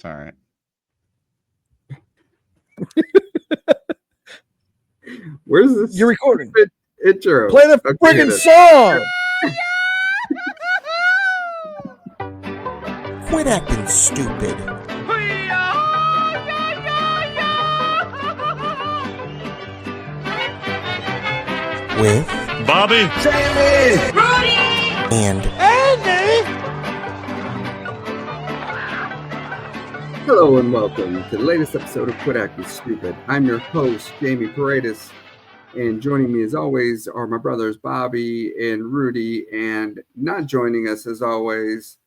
It's all right. Where's this? You're recording. Intro. Play the friggin' song. Quit acting stupid. With Bobby, Sammy, and Hello and welcome to the latest episode of Quit Acting Stupid. I'm your host, Jamie Paredes, and joining me as always are my brothers Bobby and Rudy, and not joining us as always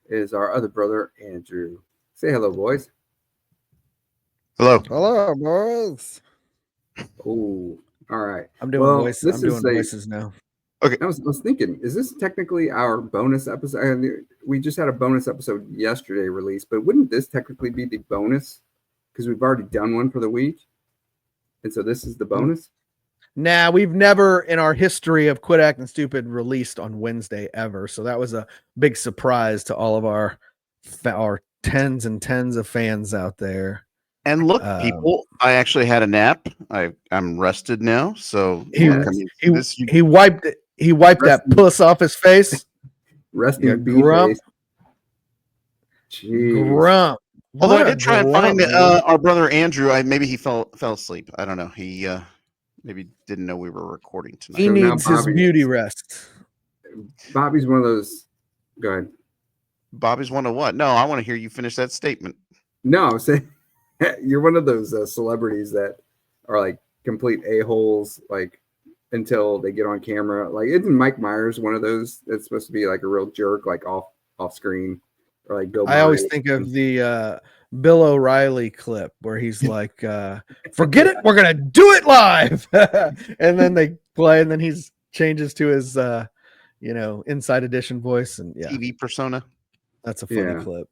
is our other brother, Andrew. Say hello, boys. Hello. Hello, boys. Oh, all right. I'm doing Well, voices. this I'm doing is a- voices now. I was thinking, is this technically our bonus episode? I mean, we just had a bonus episode yesterday released, but wouldn't this technically be the bonus? Because we've already done one for the week. And so this is the bonus? Nah, we've never in our history of Quit Acting Stupid released on Wednesday ever. So that was a big surprise to all of our tens and tens of fans out there. And look, people, I actually had a nap. I'm rested now. So He wiped it. He wiped that puss off his face. Resting bee grump. face. Jeez. Grump. Although I What a did try and grump, find man. our brother Andrew. Maybe he fell asleep. I don't know. He maybe didn't know we were recording tonight. He So now needs his Bobby beauty is- rest. Bobby's one of those. Go ahead. Bobby's one of what? No, I want to hear you finish that statement. No, I'm saying you're one of those celebrities that are like complete a-holes, like until they get on camera. Like, isn't Mike Myers one of those that's supposed to be like a real jerk, like off screen, or like Bill I always Murray? think of the Bill O'Reilly clip where he's like, forget it, we're gonna do it live. And then they play, and then he's changes to his Inside Edition voice. And yeah, TV persona. that's a funny Yeah. clip.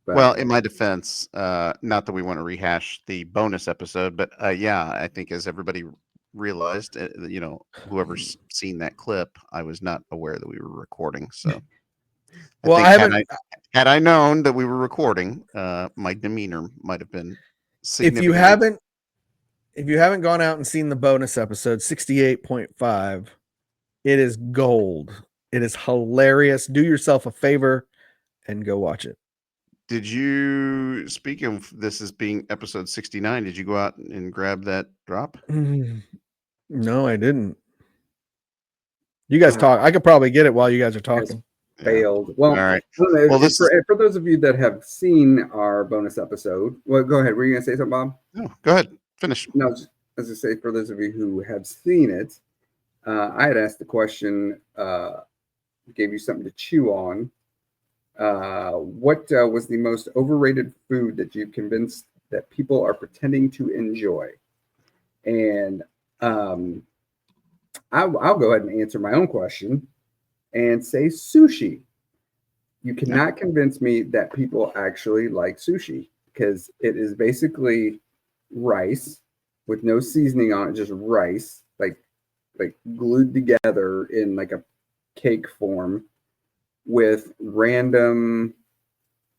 But- Well, in my defense, not that we want to rehash the bonus episode, but yeah, I think as everybody realized, whoever's seen that clip, I was not aware that we were recording. So, Well, think I haven't. had I known that we were recording, my demeanor might have been. If you haven't gone out and seen the bonus episode 68.5, it is gold. It is hilarious. Do yourself a favor and go watch it. Did you, speaking of this as being episode 69, did you go out and grab that drop? No, I didn't. You guys talk. I could probably get it while you guys are talking. failed. Well, All right. well, this for those of you that have seen our bonus episode, well, go ahead. Were you going to say something, Bob? No, go ahead. Finish. No, as I say, for those of you who have seen it, I had asked the question, gave you something to chew on. What was the most overrated food that you've convinced that people are pretending to enjoy? And I'll go ahead and answer my own question and say sushi. You cannot convince me that people actually like sushi, because it is basically rice with no seasoning on it, just rice, like glued together in like a cake form with random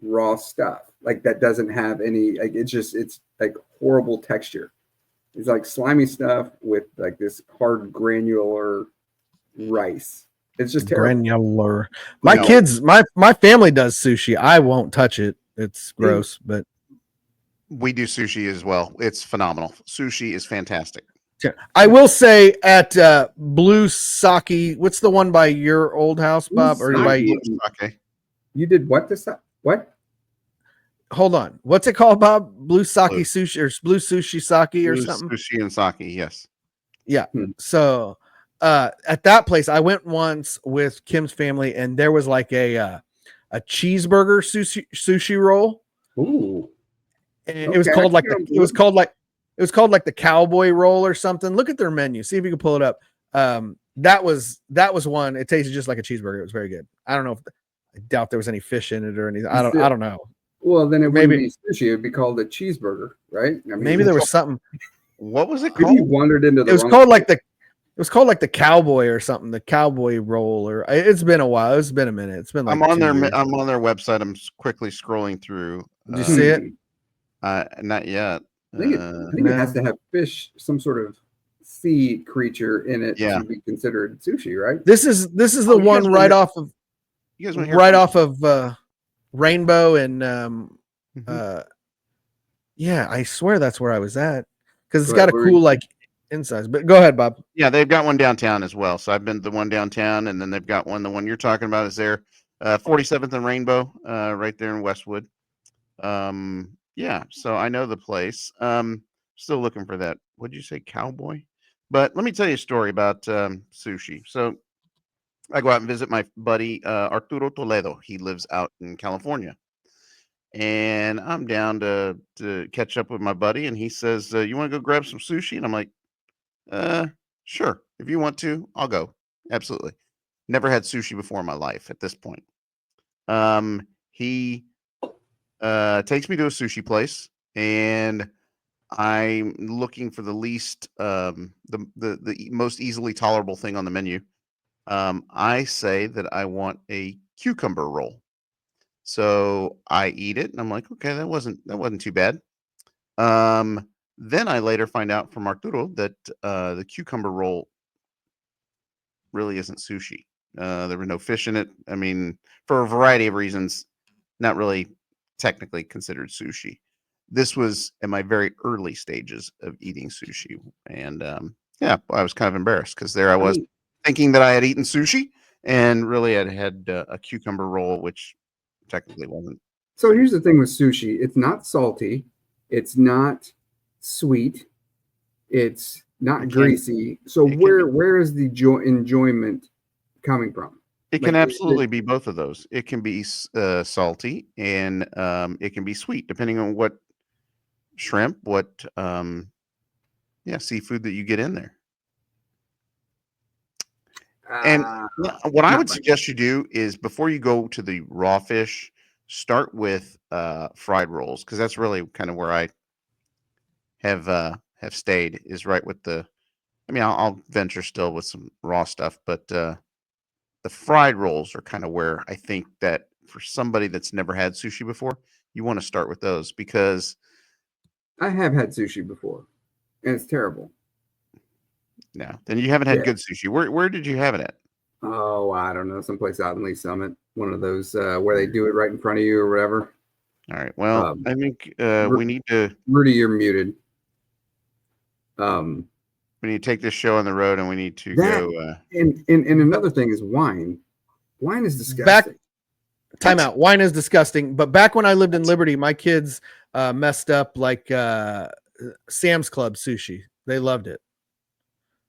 raw stuff. Like, that doesn't have any, like, it's like horrible texture. It's like slimy stuff with like this hard granular rice. It's just terrible. Granular. My No. kids, my family does sushi. I won't touch it. It's gross, but We do sushi as well. It's phenomenal. Sushi is fantastic. I will say at Blue Sake, what's the one by your old house, Bob? Or Blue by Sake. Okay. You did what this time? What? hold on, what's it called, Bob? Blue Sake Blue. Sushi or Blue Sushi Sake or Blue something? Sushi and sake, yes. Yeah. Hmm. So at that place, I went once with Kim's family, and there was like a cheeseburger sushi roll, Ooh. and it was Okay, called I like can't it was called like the cowboy roll or something. Look at their menu. See if you can pull it up. That was one. It tasted just like a cheeseburger. It was very good. I don't know if I doubt there was any fish in it or anything. I don't know. Well, then it Maybe- wouldn't be sushi. It would be called a cheeseburger, right? I mean, Maybe there was something. What was it maybe you called? wandered into the It was wrong called place. like the cowboy or something. The cowboy roll, or it's been a while. It's been a minute. It's been like I'm on 2 their years. I'm on their website. I'm quickly scrolling through. Did you see it? Not yet. I think it has to have fish, some sort of sea creature in it Yeah. to be considered sushi, right? This is the Oh, you one guys right wanna off of You guys want to hear right first? off of Rainbow and Mhm. yeah, I swear that's where I was at because it's Go got ahead, a where were cool you? like insides. But go ahead, Bob. Yeah, they've got one downtown as well. So I've been to the one downtown, and then they've got one. The one you're talking about is there, 47th and Rainbow, right there in Westwood. Yeah, so I know the place. Still looking for that. What'd you say, cowboy? But let me tell you a story about sushi. So I go out and visit my buddy Arturo Toledo. He lives out in California, and I'm down to catch up with my buddy. And he says, "You want to go grab some sushi?" And I'm like, sure. If you want to, I'll go. Absolutely. Never had sushi before in my life at this point. He takes me to a sushi place, and I'm looking for the least the most easily tolerable thing on the menu. I say that I want a cucumber roll. So I eat it, and I'm like, okay, that wasn't too bad. Then I later find out from Arturo that the cucumber roll really isn't sushi. There was no fish in it. I mean, for a variety of reasons, not really technically considered sushi. This was in my very early stages of eating sushi, and yeah, I was kind of embarrassed because there I I was mean, thinking that I had eaten sushi, and really I'd had a cucumber roll, which technically wasn't. so here's the thing with sushi: it's not salty, it's not sweet, it's not It can greasy. So it can be where is the enjoyment coming from? It can Like, absolutely be both of those. It can be salty and it can be sweet, depending on what shrimp, what seafood that you get in there. And what I not would much. suggest you do is before you go to the raw fish, start with fried rolls because that's really kind of where I have stayed is right with the. I mean, I'll venture still with some raw stuff, but the fried rolls are kind of where I think that for somebody that's never had sushi before, you want to start with those because I have had sushi before, and it's terrible. no, then you haven't had Yeah. good sushi. Where did you have it at? Oh, I don't know, someplace out in Lee Summit, one of those where they do it right in front of you or whatever. All right. Well, Um, I think Ru- we need to Rudy, you're muted. we need to take this show on the road, and we need to That go. and another thing is wine. Wine is disgusting. Back time out. Wine is disgusting. But back when I lived in Liberty, my kids messed up like Sam's Club sushi. They loved it.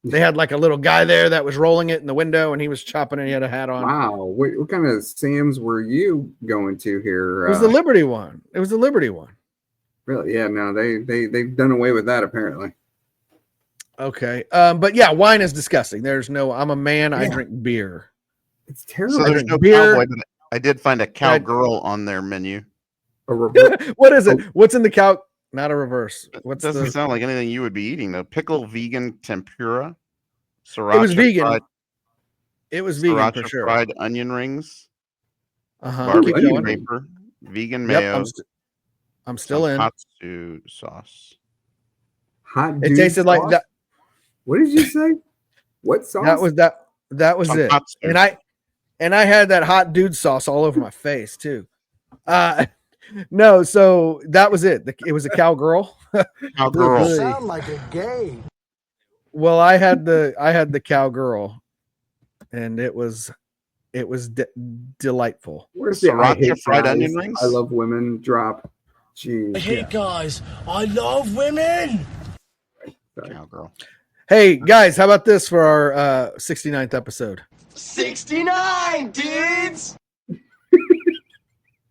They had like a little guy there that was rolling it in the window, and he was chopping it. He had a hat on. Wow, what kind of Sam's were you going to here? It was the Liberty one. It was the Liberty one. Really? Yeah, no, they've done away with that apparently. Okay. But yeah, wine is disgusting. There's no. I'm a man. I Yeah. drink beer. It's So terrible. there's drink no beer. cowboy, but I did find a cowgirl on their menu. A reverse. What is it? What's in the cow? Not a reverse. What's Doesn't the? sound like anything you would be eating though. Pickle vegan tempura, sriracha It was vegan. fried, It was vegan for sriracha sure. fried onion rings, Keep barbecue going. paper, vegan Yep, mayo, I'm still in. tonkatsu sauce. Hot It dude tasted like sauce? that. What did you say? What sauce? That was it. Tonkatsu. And I had that hot dude sauce all over my face too. No, so that was it. It was a cowgirl. Cowgirl. Really? Sound like a gay. Well, I had the cowgirl, and it was delightful. Where's the I Sriracha hate fried guys, onion rings? I love women drop. Jeez. Hey guys, I love women. Cowgirl. Hey guys, how about this for our 69th episode? 69 dudes.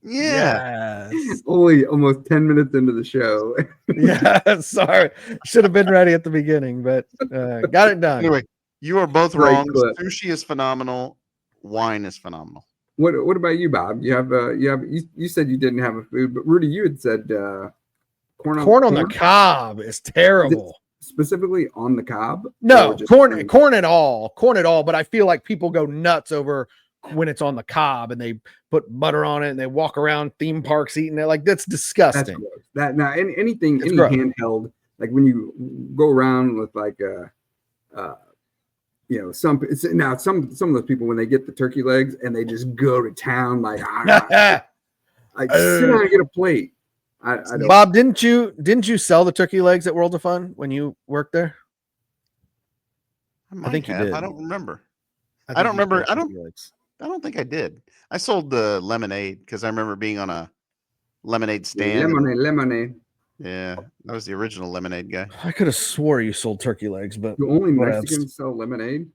Yeah. Yes. Only almost 10 minutes into the show. Yeah. Sorry, should have been ready at the beginning, but got it done. Anyway, you are both Great wrong. clip. Sushi is phenomenal. Wine is phenomenal. What about you, Bob? You said you didn't have a food, but Rudy, you had said corn Corn on the cob is terrible. specifically on the cob. No, Or just corn at all. But I feel like people go nuts over when it's on the cob and they put butter on it and they walk around theme parks eating it. Like that's disgusting. That's gross. That now anything It's any gross. handheld, like when you go around with like some of those people when they get the turkey legs and they just go to town like like sit down and get a plate. I don't. Bob, didn't you sell the turkey legs at World of Fun when you worked there? I think you have. did. I don't remember. think I don't you remember. sold I turkey legs. I don't think I did. I sold the lemonade because I remember being on a lemonade stand. Lemonade. Yeah, I was the original lemonade guy. I could have swore you sold turkey legs, but Do only whatevs. Mexicans sell lemonade?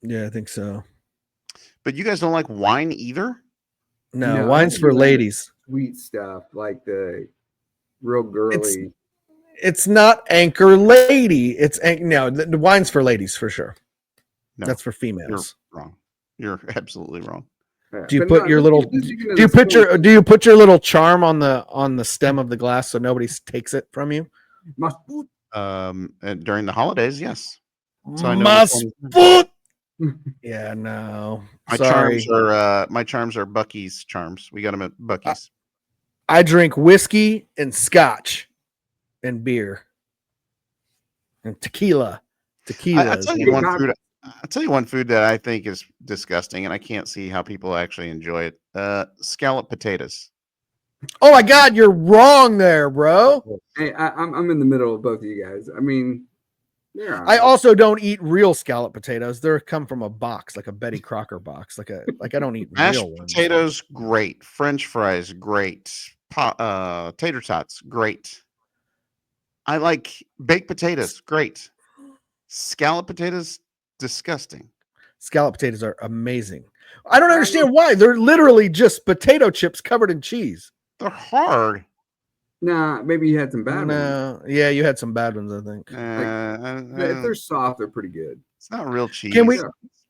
Yeah, I think so. But you guys don't like wine either? No, No, wine's I for don't ladies. Sweet stuff like the real girly. It's not Anchor Lady. It's no, the wine's for ladies for sure. No, That's for you're females. wrong. You're absolutely wrong. Do you But put no, your this- little this is gonna do you put spoon- your do you put your little charm on the stem of the glass so nobody takes it from you? must- And during the holidays, yes. So I know Must which put. Yeah, no. My Sorry. charms are Bucky's charms. We got them at Bucky's. I drink whiskey and scotch and beer and tequila. Tequila. I'll is tell one you of- one food. I'll tell you one food that I think is disgusting, and I can't see how people actually enjoy it. Scallop potatoes. Oh my God, you're wrong there, bro. Hey, I'm in the middle of both of you guys. I mean, yeah. I also don't eat real scallop potatoes. They're come from a box, like a Betty Crocker box. Like I don't eat Mashed real ones. potatoes, great. French fries, great. Tater tots, great. I like baked potatoes, great. Scallop potatoes, disgusting. Scallop potatoes are amazing. I don't understand why. They're literally just potato chips covered in cheese. They're hard. Nah, maybe you had some bad ones. No, yeah, you had some bad ones, I think. But if they're soft, they're pretty good. it's not real cheese.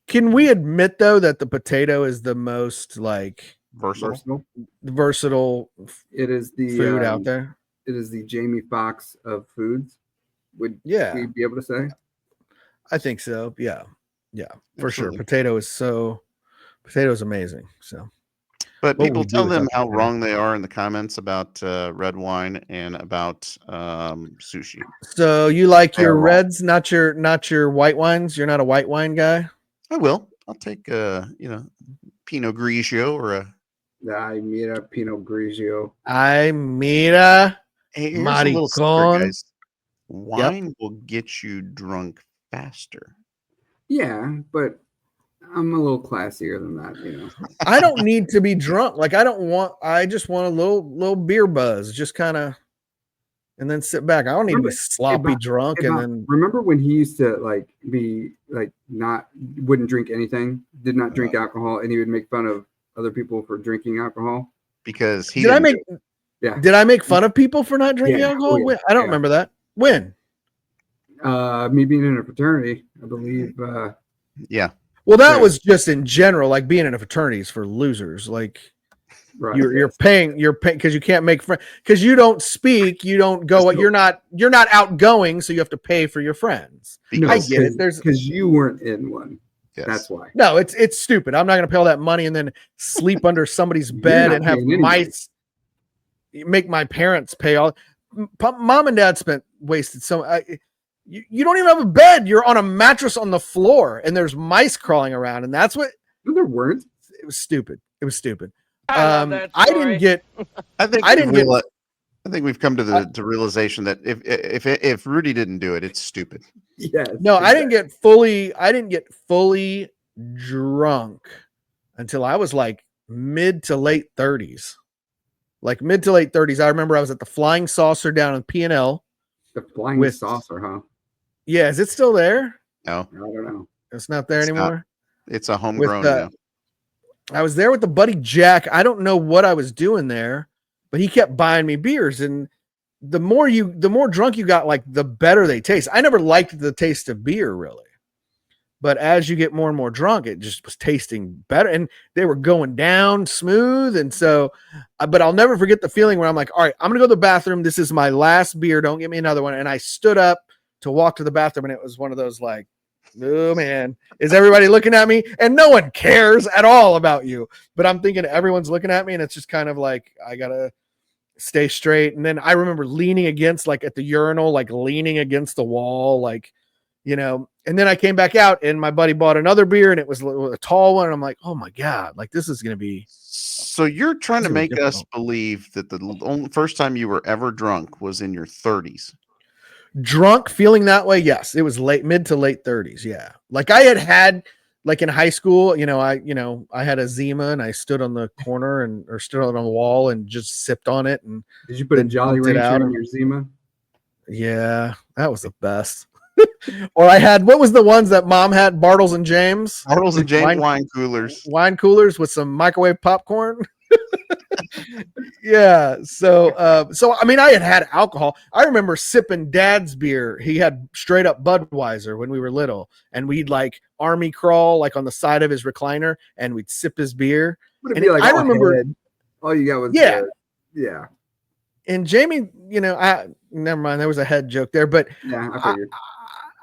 Can we admit though that the potato is the most like versatile? Versatile. versatile It is the food out there? It is the Jamie Foxx of foods. Would Yeah, we be able to say? I think so. Yeah, for sure. Absolutely. Potato is amazing. So But What people would we do tell them without how potato? wrong they are in the comments about red wine and about sushi. you like your They're wrong. reds, not your white wines. You're not a white wine guy. I will. I'll take Pinot Grigio or a. I made a Pinot Grigio. I mira. Hey, here's a little secret, Maricon. guys. Wine will get you drunk faster. Yeah, but I'm a little classier than that, you know. I don't need to be drunk. Like I just want a little beer buzz, just kind of, and then sit back. I don't need to be Remember- sloppy Bob- drunk Hey, and Bob, then remember when he used to like be like wouldn't drink anything, did not drink alcohol, and he would make fun of other people for drinking alcohol? Because he did I didn't make do it. Yeah. did I make fun of people for not drinking Yeah. alcohol? Oh, yeah. When? I don't Yeah. remember that. When? Me being in a fraternity, I believe. Yeah. Well, that Yeah. was just in general, like being in a fraternity is for losers. Like Right. you're paying because you can't make friends because you don't speak, you don't go. No. You're not outgoing, so you have to pay for your friends. I get it. There's because you weren't in one. Yes. That's why. no, it's stupid. I'm not going to pay all that money and then sleep under somebody's You're bed not and have paying anyway. mice. Make my parents pay all. Mom and dad wasted so. You don't even have a bed. You're on a mattress on the floor, and there's mice crawling around, and that's what No, there weren't. it was stupid. It was stupid. I love that I story. didn't get. I think I didn't get- I think we've come to the realization that if Rudy didn't do it, it's stupid. Yes. No, I didn't get fully drunk until I was like mid to late 30s. Like mid to late 30s. I remember I was at the Flying Saucer down in P&L. The flying with- saucer, huh? Yeah, is it still there? No, I don't know. It's not there It's not. anymore. it's a homegrown. the- I was there with the buddy Jack. I don't know what I was doing there, but he kept buying me beers. And the more drunk you got, like the better they taste. I never liked the taste of beer really. But as you get more and more drunk, it just was tasting better. And they were going down smooth. And so, but I'll never forget the feeling where I'm like, all right, I'm going to go to the bathroom. This is my last beer. Don't get me another one. And I stood up to walk to the bathroom. And it was one of those like, oh man, is everybody looking at me? And no one cares at all about you. But I'm thinking everyone's looking at me, and it's just kind of like I gotta stay straight. And then I remember leaning against, like at the urinal, like leaning against the wall, like, you know. And then I came back out, and my buddy bought another beer, and it was a tall one. And I'm like, oh my god, like this is gonna be. So you're trying to This is make us difficult. believe that the only first time you were ever drunk was in your 30s. Drunk, feeling that way, yes, it was mid to late 30s. Yeah, like I had like in high school, I had a Zima, and I stood on the corner or stood on a wall and just sipped on it, and Did you put a then Jolly dumped it out. Rancher in your Zima? Yeah, that was the best. Or I had, what was the ones that mom had? Bartles and James Bartles and James Wine- wine coolers. wine coolers with some microwave popcorn. Yeah. So I mean, I had alcohol. I remember sipping Dad's beer. He had straight up Budweiser when we were little, and we'd like army crawl like on the side of his recliner, and we'd sip his beer. Would it And be like I all remember- head? All you got was Yeah. yeah, And Jamie, never mind. There was a head joke there, but yeah. I figured.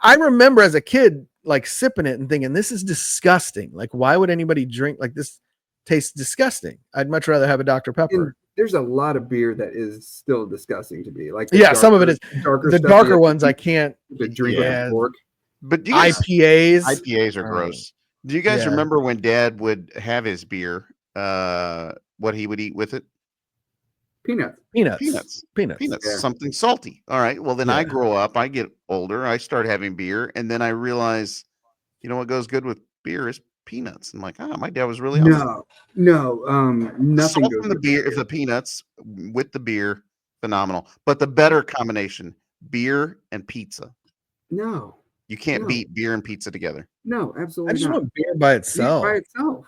I remember as a kid like sipping it and thinking, this is disgusting. Like, why would anybody drink like this? Tastes disgusting. I'd much rather have a Dr. Pepper. And there's a lot of beer that is still disgusting to me. Like Yeah, some of it is. darker. The stuff darker you ones I can't. to drink Yeah. on a fork. But do you guys, IPAs. IPAs are Oh. gross. Do you guys Yeah. remember when Dad would have his beer? What he would eat with it? Peanuts. Peanuts. Peanuts, Yeah. something salty. All right. Well, then I Yeah. grow up, I get older, I start having beer, and then I realize, you know what goes good with beer is peanuts. I'm like, my dad was really No, nothing salt goes from the with beer. If the peanuts with the beer, phenomenal. But the better combination, beer and pizza. No, You can't No. beat beer and pizza together. no, I absolutely just not. want beer by Beer itself. by itself.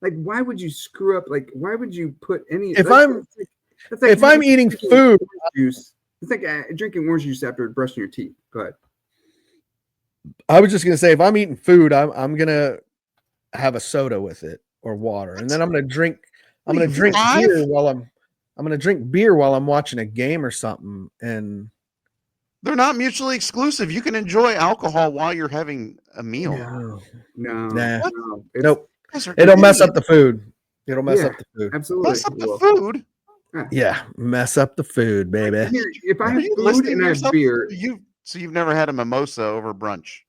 Like, why would you screw up? Like, why would you put any? If that's I'm- that's like if I'm eating drinking food- orange juice, it's like drinking orange juice after brushing your teeth. Go ahead. I was just gonna say, if I'm eating food, I'm gonna have a soda with it or water, and then I'm gonna drink. I'm What are gonna you, drink 5? beer while I'm gonna drink beer while I'm watching a game or something. And They're not mutually exclusive. You can enjoy alcohol while you're having a meal. no, No, Nah. no, it's- nope, You guys are it'll mess idiots. up the food. It'll mess Yeah. up the food. Absolutely. Mess up the Well, food. Yeah, mess up the food, baby. here, if I Are have you food listening and to I have yourself? beer, So you've never had a mimosa over brunch.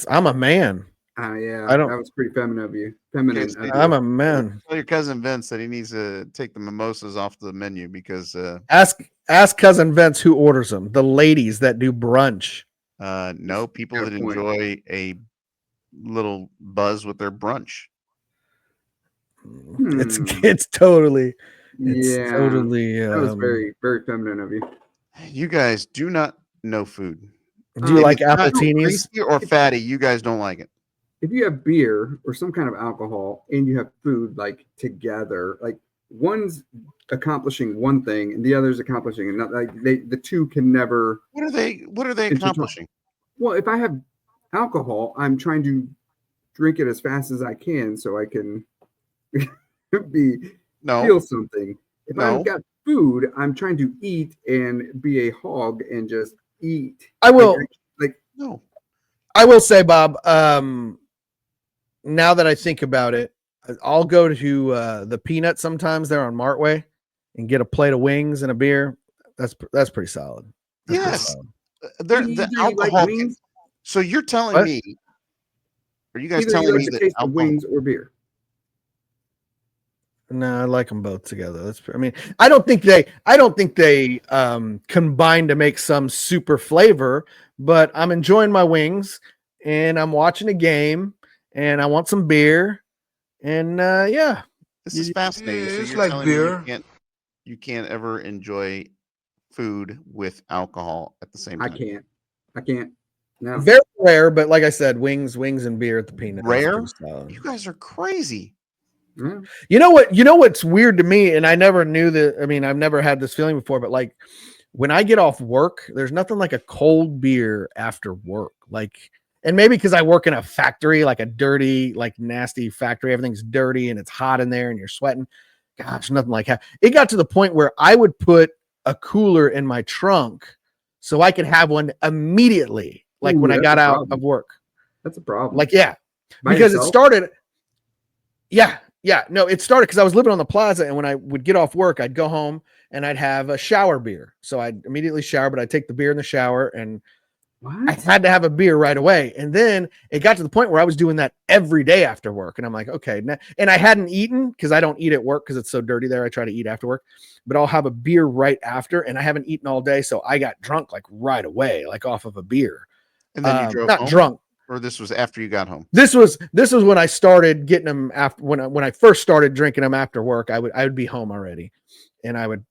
I'm a man. yeah, I don't- that was pretty feminine of you. Feminine. Yes, it I'm a man. Tell your cousin Vince that he needs to take the mimosas off the menu because Ask cousin Vince who orders them. The ladies that do brunch. no, people Fair that point. enjoy a little buzz with their brunch. It's Hmm. it's totally yeah, totally. that was very, very feminine of you. You guys do not know food. Do you If like it's not appletinis? Greasy or fatty, you guys don't like it. If you have beer or some kind of alcohol and you have food like together, like one's accomplishing one thing and the other's accomplishing another, like the two can never. What are they Intertwine. accomplishing? Well, if I have alcohol, I'm trying to drink it as fast as I can so I can No. feel something. If No. I've got food, I'm trying to eat and be a hog and just eat. I will. No. I will say, Bob. Now that I think about it, I'll go to the Peanut sometimes. They're on Martway, and get a plate of wings and a beer. That's pretty solid. That's pretty Yes. solid. They're, Either the you like alcohol. wings, So you're telling What? me, are you guys either telling you me like the that taste of alcohol, wings or beer. No, I like them both together. I mean, I don't think they combine to make some super flavor, but I'm enjoying my wings and I'm watching a game and I want some beer and yeah. this is fascinating. So It's you're like telling me beer. you can't ever enjoy food with alcohol at the same I time. can't. No. Very rare, but like I said, wings and beer at the Peanut. is Rare? pretty solid. You guys are crazy. Yeah. You know what's weird to me, and I never knew that. I mean, I've never had this feeling before, but like when I get off work, there's nothing like a cold beer after work. Like, and maybe because I work in a factory, like a dirty, like nasty factory, everything's dirty and it's hot in there and you're sweating. Gosh, nothing like that. It got to the point where I would put a cooler in my trunk so I could have one immediately. like Ooh, when I that's got a out problem. of work. That's a problem. Like, yeah, By because it yourself? started. Yeah, yeah. No, it started because I was living on the plaza, and when I would get off work, I'd go home and I'd have a shower beer. So I'd immediately shower, but I'd take the beer in the shower, and I What? had to have a beer right away. And then it got to the point where I was doing that every day after work. And I'm like, okay. And I hadn't eaten because I don't eat at work because it's so dirty there. I try to eat after work, but I'll have a beer right after. And I haven't eaten all day. So I got drunk like right away, like off of a beer. And then you drove Not home? drunk. Or this was after you got home? This was when I started getting them after when I first started drinking them after work. I would be home already, and I would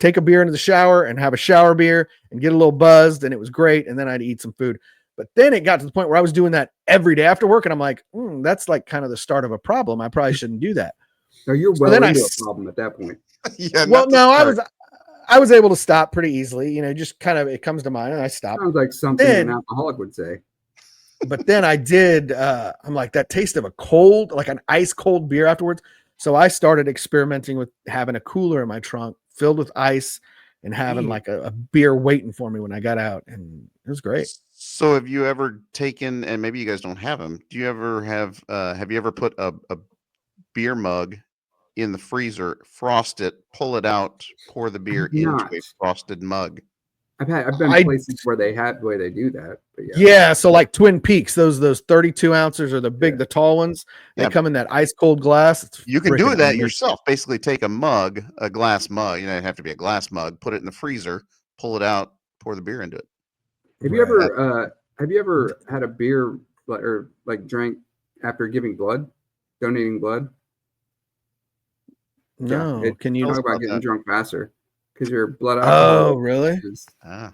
take a beer into the shower and have a shower beer and get a little buzzed, and it was great. And then I'd eat some food. But then it got to the point where I was doing that every day after work, and I'm like, that's like kind of the start of a problem. I probably shouldn't do that. No, you're So well then into a problem at that point. Yeah. Well, not the no, start. I was able to stop pretty easily. You know, just kind of it comes to mind, and I stopped. Sounds like something Then- an alcoholic would say. But then I did. I'm like that taste of a cold, like an ice cold beer afterwards. So I started experimenting with having a cooler in my trunk filled with ice and having like a beer waiting for me when I got out, and it was great. So have you ever taken, and maybe you guys don't have them, do you ever have you ever put a beer mug in the freezer, frost it, pull it out, pour the beer into not. a frosted mug? I've been I- places where they do that. But yeah. Yeah, so like Twin Peaks, those 32 ounces or the big, the tall ones, they Yeah. come in that ice cold glass. It's You can do freaking that amazing. yourself. Basically, take a mug, a glass mug. You know, it'd have to be a glass mug. Put it in the freezer, pull it out, pour the beer into it. Have you Right. ever had a beer or like drank after giving blood, donating blood? No, it- can you? Talk Tell us about about getting that. drunk faster because your blood Oh, alcohol really? is Ah.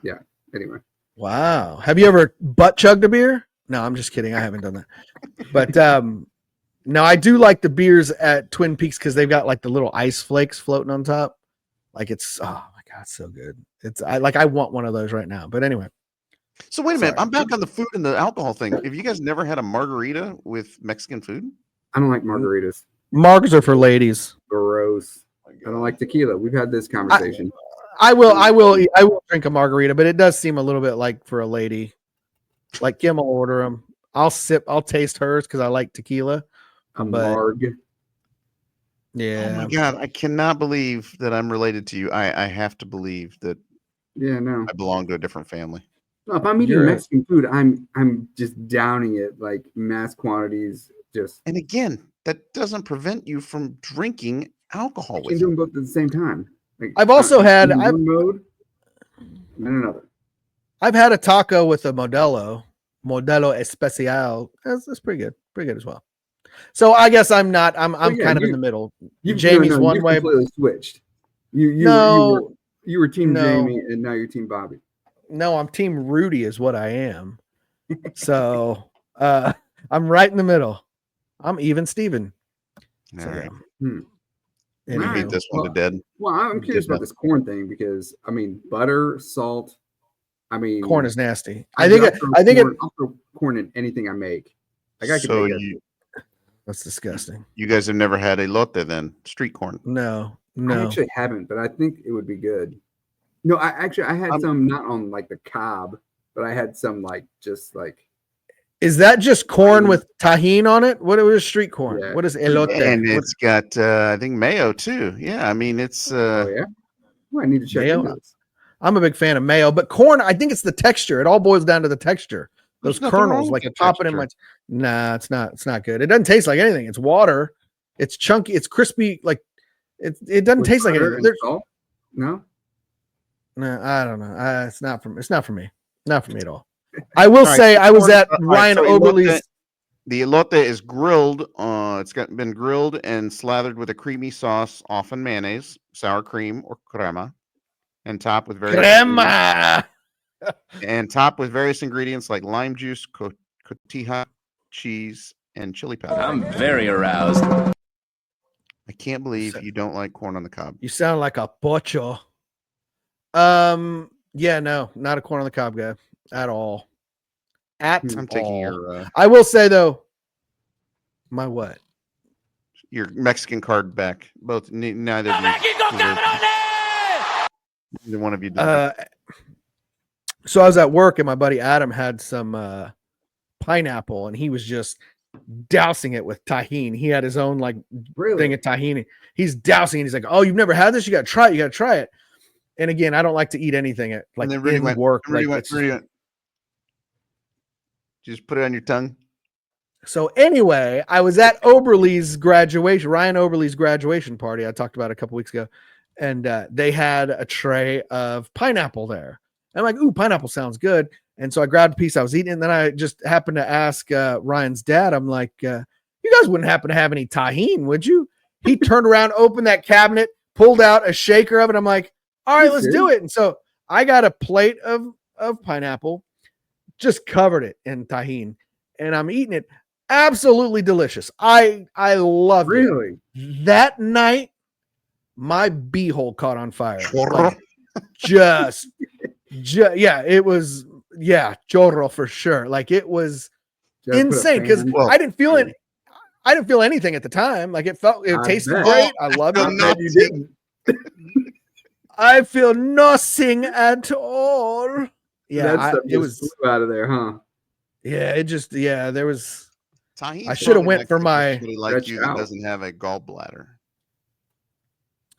anyway. Wow. Have you ever butt chugged a beer? No, I'm just kidding. I haven't done that. But no, I do like the beers at Twin Peaks because they've got like the little ice flakes floating on top. Like it's oh my god, so good. I want one of those right now. But anyway, So wait a minute. Sorry. I'm back on the food and the alcohol thing. Have you guys never had a margarita with Mexican food? I don't like margaritas. margs are for ladies. Gross. I don't like tequila. We've had this conversation. I will drink a margarita, but it does seem a little bit like for a lady. Like Kim will order them. I'll taste hers because I like tequila. A but- marg. Oh Yeah. my god, I cannot believe that I'm related to you. I have to believe that Yeah, no. I belong to a different family. No, if I'm eating You're- Mexican food, I'm just downing it like mass quantities. Just And again, that doesn't prevent you from drinking alcohol I with can do it. them both at the same time. Like, I've also had- in I've- one mode and another. I've had a taco with a Modelo Especial. That's pretty good as well. So I guess I'm yeah, kind of in you- the middle. You, Jamie's one you've way. completely switched. No, You were team No. Jamie, and now you're team Bobby. no, I'm Team Rudy is what I am. So I'm right in the middle. I'm even Steven. All So, right. Hmm. We anyway. beat this one to dead. Well, I'm curious Good about enough. this corn thing because I mean butter, salt. I mean Corn is nasty. I'll throw corn in anything I make. Like I could So make a- you That's disgusting. guys have never had elote then, street corn. No. I actually haven't, but I think it would be good. No, I had some not on like the cob, but I had some like just like Is that just corn with tahine on it? What is street corn? Yeah. What is elote? And What- it's got I think mayo too. Yeah, I mean it's oh yeah. Well, I need to check Mayo? into this. I'm a big fan of mayo, but corn, I think it's the texture. It all boils down to the texture. Those There's nothing wrong kernels, with like the popping in my. Nah, it's not. It's not good. It doesn't taste like anything. It's water. It's chunky. It's crispy. Like it doesn't With taste like butter anything. and There's, salt? No. nah, I don't know. It's not for me. It's not for me. Not for me at all. I will All right, say I was corn- at all right, Ryan so elote- Oberly's. The elote is grilled. Been grilled and slathered with a creamy sauce, often mayonnaise, sour cream, or crema, and topped with Crema. various ingredients like lime juice, cotija, cheese, and chili powder. I'm very aroused. I can't believe you don't like corn on the cob. You sound like a pocho. Yeah, no, not a corn on the cob guy at all. At I'm taking all. your I will say though, my what? Mexican card back. Both neither of you. Neither one of you did. So I was at work and my buddy Adam had some pineapple and he was just dousing it with tahini. He had his own like Really? thing of tahini. He's dousing it. He's like, "Oh, you've never had this? You got to try it. You got to try it." And again, I don't like to eat anything at like And then Rudy in went, work. Rudy Like, went, Rudy went. Just put it on your tongue. so anyway, I was at Oberle's graduation, Ryan Oberle's graduation party. I talked about it a couple weeks ago, and they had a tray of pineapple there. I'm like, "Ooh, pineapple sounds good." And so I grabbed a piece. I was eating, and then I just happened to ask Ryan's dad. I'm like, "You guys wouldn't happen to have any tahine, would you?" He turned around, opened that cabinet, pulled out a shaker of it. I'm like, "All right, let's do it." And so I got a plate of pineapple, just covered it in tahine, and I'm eating it. Absolutely delicious. I love it. Really? That night, my beehole caught on fire. Chorro. Like, just yeah, it was chorro for sure. Like it was Did I put a insane because fan? Well, I didn't feel it. I didn't feel anything at the time. Like it I tasted bet. great. I loved feel it. Bet you didn't. I feel nothing at all. Yeah, That stuff it just was. flew out of there, huh? Yeah, it just. Yeah, there was. Tahini I shoulda sounded went like for something my- somebody like Stretch you that out. doesn't have a gallbladder.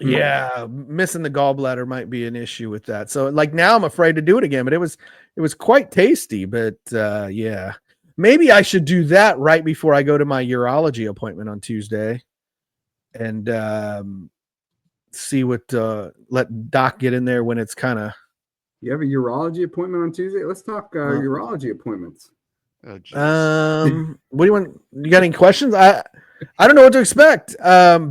Yeah, missing the gallbladder might be an issue with that. So like now I'm afraid to do it again, but it was quite tasty, but yeah. Maybe I should do that right before I go to my urology appointment on Tuesday and see what let Doc get in there when it's kind of You have a urology appointment on Tuesday? Let's talk urology appointments. Oh, geez. what do you want? You got any questions? I don't know what to expect.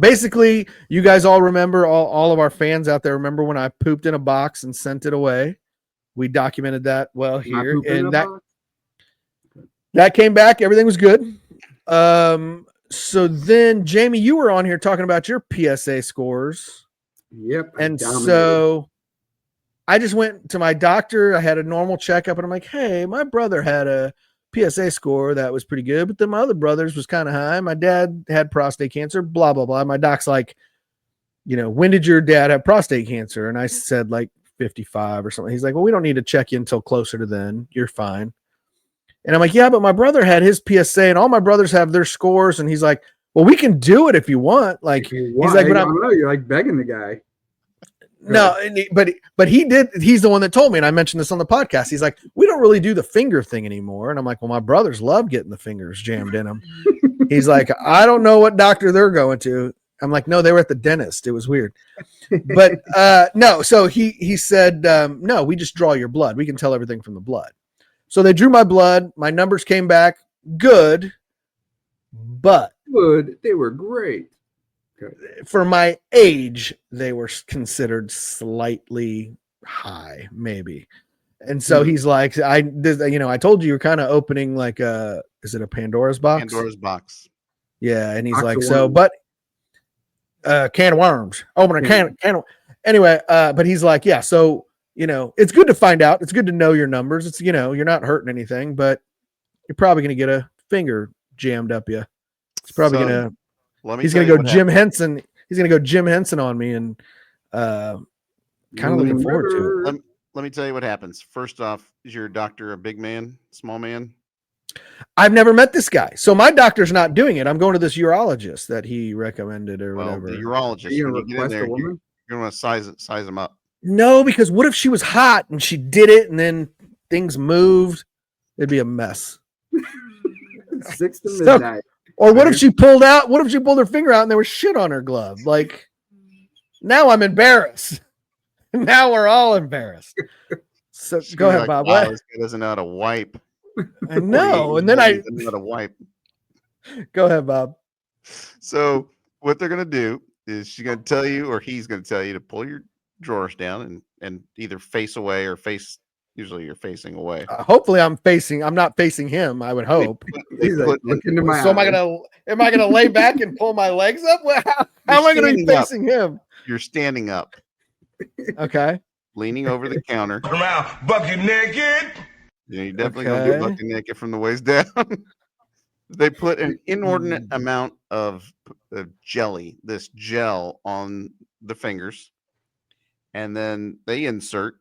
Basically, you guys all remember, all of our fans out there remember when I pooped in a box and sent it away. We documented that well Am I here, pooping in and a that box? that came back. Everything was good. So then, Jamie, you were on here talking about your PSA scores, Yep. I and dominated. so I just went to my doctor. I had a normal checkup, and I'm like, "Hey, my brother had a PSA score that was pretty good, but then my other brother's was kind of high. My dad had prostate cancer, blah, blah, blah." My doc's like, "When did your dad have prostate cancer?" And I said like 55 or something. He's like, "Well, we don't need to check you until closer to then. You're fine." And I'm like, "Yeah, but my brother had his PSA and all my brothers have their scores." And he's like, "Well, we can do it if you want." Like, If you he's want, like, I "But don't know. You're like begging the guy. no," but he did. He's the one that told me, and I mentioned this on the podcast. He's like, "We don't really do the finger thing anymore." And I'm like, "Well, my brothers love getting the fingers jammed in them." He's like, "I don't know what doctor they're going to." I'm like, "No, they were at the dentist. It was weird." But no, so he said, "No, we just draw your blood. We can tell everything from the blood." So they drew my blood. My numbers came back good, but Good. They were great. for my age, they were considered slightly high, maybe. And so he's like, I told you you're kind of opening like is it a Pandora's box? Pandora's box. Yeah. And he's Box like, of so, worms. but can of worms, open a can of, anyway. But he's like, yeah, so, it's good to find out. It's good to know your numbers. It's, you're not hurting anything, but you're probably going to get a finger jammed up you. It's probably So, going to, Let me he's tell going you to go what Jim happened. Henson. He's going to go Jim Henson on me, and kind of looking forward to it. Let me tell you what happens. First off, is your doctor a big man, small man? I've never met this guy, so my doctor's not doing it. I'm going to this urologist that he recommended or Well, whatever. the Are urologist. you When gonna you get in request there, a woman? you're going to size them up. No, because what if she was hot and she did it and then things moved? It'd be a mess. 6 to So- midnight. Or what if she pulled her finger out and there was shit on her glove? Like, now I'm embarrassed. Now we're all embarrassed. So go You're ahead, like, Bob. Wow, What? this guy doesn't know how to wipe. I know. And He then doesn't know how to wipe. go ahead, Bob. So what they're going to do is she's going to tell you, or he's going to tell you, to pull your drawers down and either face away or face. Usually you're facing away. Hopefully I'm not facing him. I would hope. They He's like, put look into my So am I eyes. gonna lay back and pull my legs up? Well, how am I gonna be standing up. facing him? You're standing up, Okay. leaning over the counter. Around bucket naked. You're definitely going to Okay. be bucket naked from the waist down. They put an inordinate amount of jelly, this gel, on the fingers, and then they insert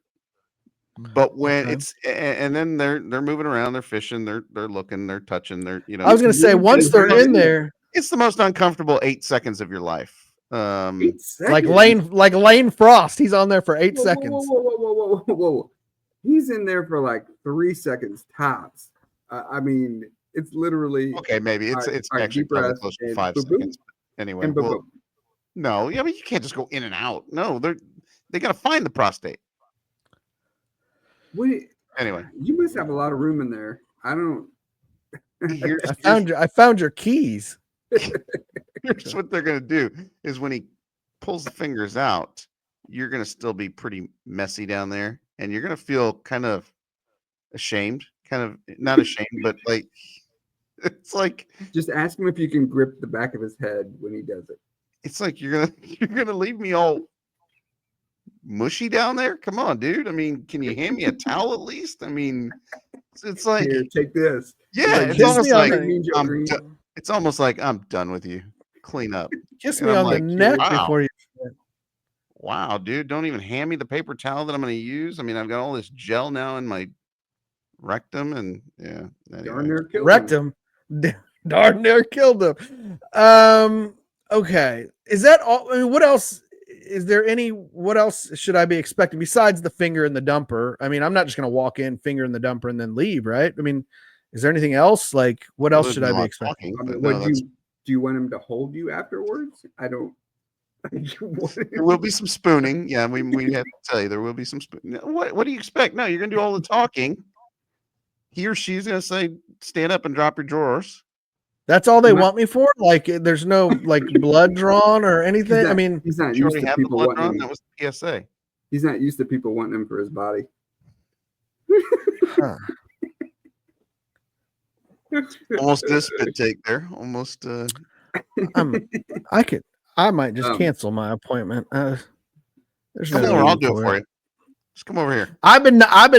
But when Okay. and then they're moving around, they're fishing, they're looking, they're touching, I was gonna say once they're in there, it's the most uncomfortable 8 seconds of your life. 8 seconds. like Lane Frost, he's on there for 8 Whoa, seconds. Whoa. He's in there for like 3 seconds tops. I mean, it's literally Okay, maybe it's all right, actually deep probably breath close to and 5 boom, boom, seconds. Anyway, and boom, well, boom. no, yeah, but you can't just go in and out. No, they got to find the prostate. Wait, Anyway, you must have a lot of room in there. I don't. here's, I found your keys. here's what they're gonna do is when he pulls the fingers out, you're gonna still be pretty messy down there, and you're gonna feel kind of ashamed, kind of not ashamed, but like it's like Just ask him if you can grip the back of his head when he does it. it's like you're gonna leave me all mushy down there. Come on, dude. I mean, can you hand me a towel at least? I mean, it's like Here, take this. yeah, like, it's kiss almost me on like the- Mean Joe I'm Green. it's almost like I'm done with you. Clean up. Kiss And me I'm on like, the neck wow. before you. Wow, dude, don't even hand me the paper towel that I'm going to use. I mean, I've got all this gel now in my rectum, and yeah. Darn Anyway. near killed Wrecked him. him. Darn near killed him. Okay. Is that all? I mean, what else? Is there any? What else should I be expecting besides the finger in the dumper? I mean, I'm not just going to walk in, finger in the dumper, and then leave, right? I mean, is there anything else? Like, what Well, else there's should been I a be lot of expecting? talking, I but mean, no, do you want him to hold you afterwards? I don't. there will be some spooning. Yeah, we have to tell you there will be some spooning. What do you expect? No, you're going to do all the talking. He or she's going to say, "Stand up and drop your drawers." That's all they Not- want me for? Like, there's no like blood drawn or anything? I mean, he's not You used already to have the people blood wanting drawn. him. That was the PSA. He's not used to people wanting him for his body. huh. Almost a spit take there. Almost. I might just Um, cancel my appointment. There's Come no over. I'll need do it for you. Just come over here. I've been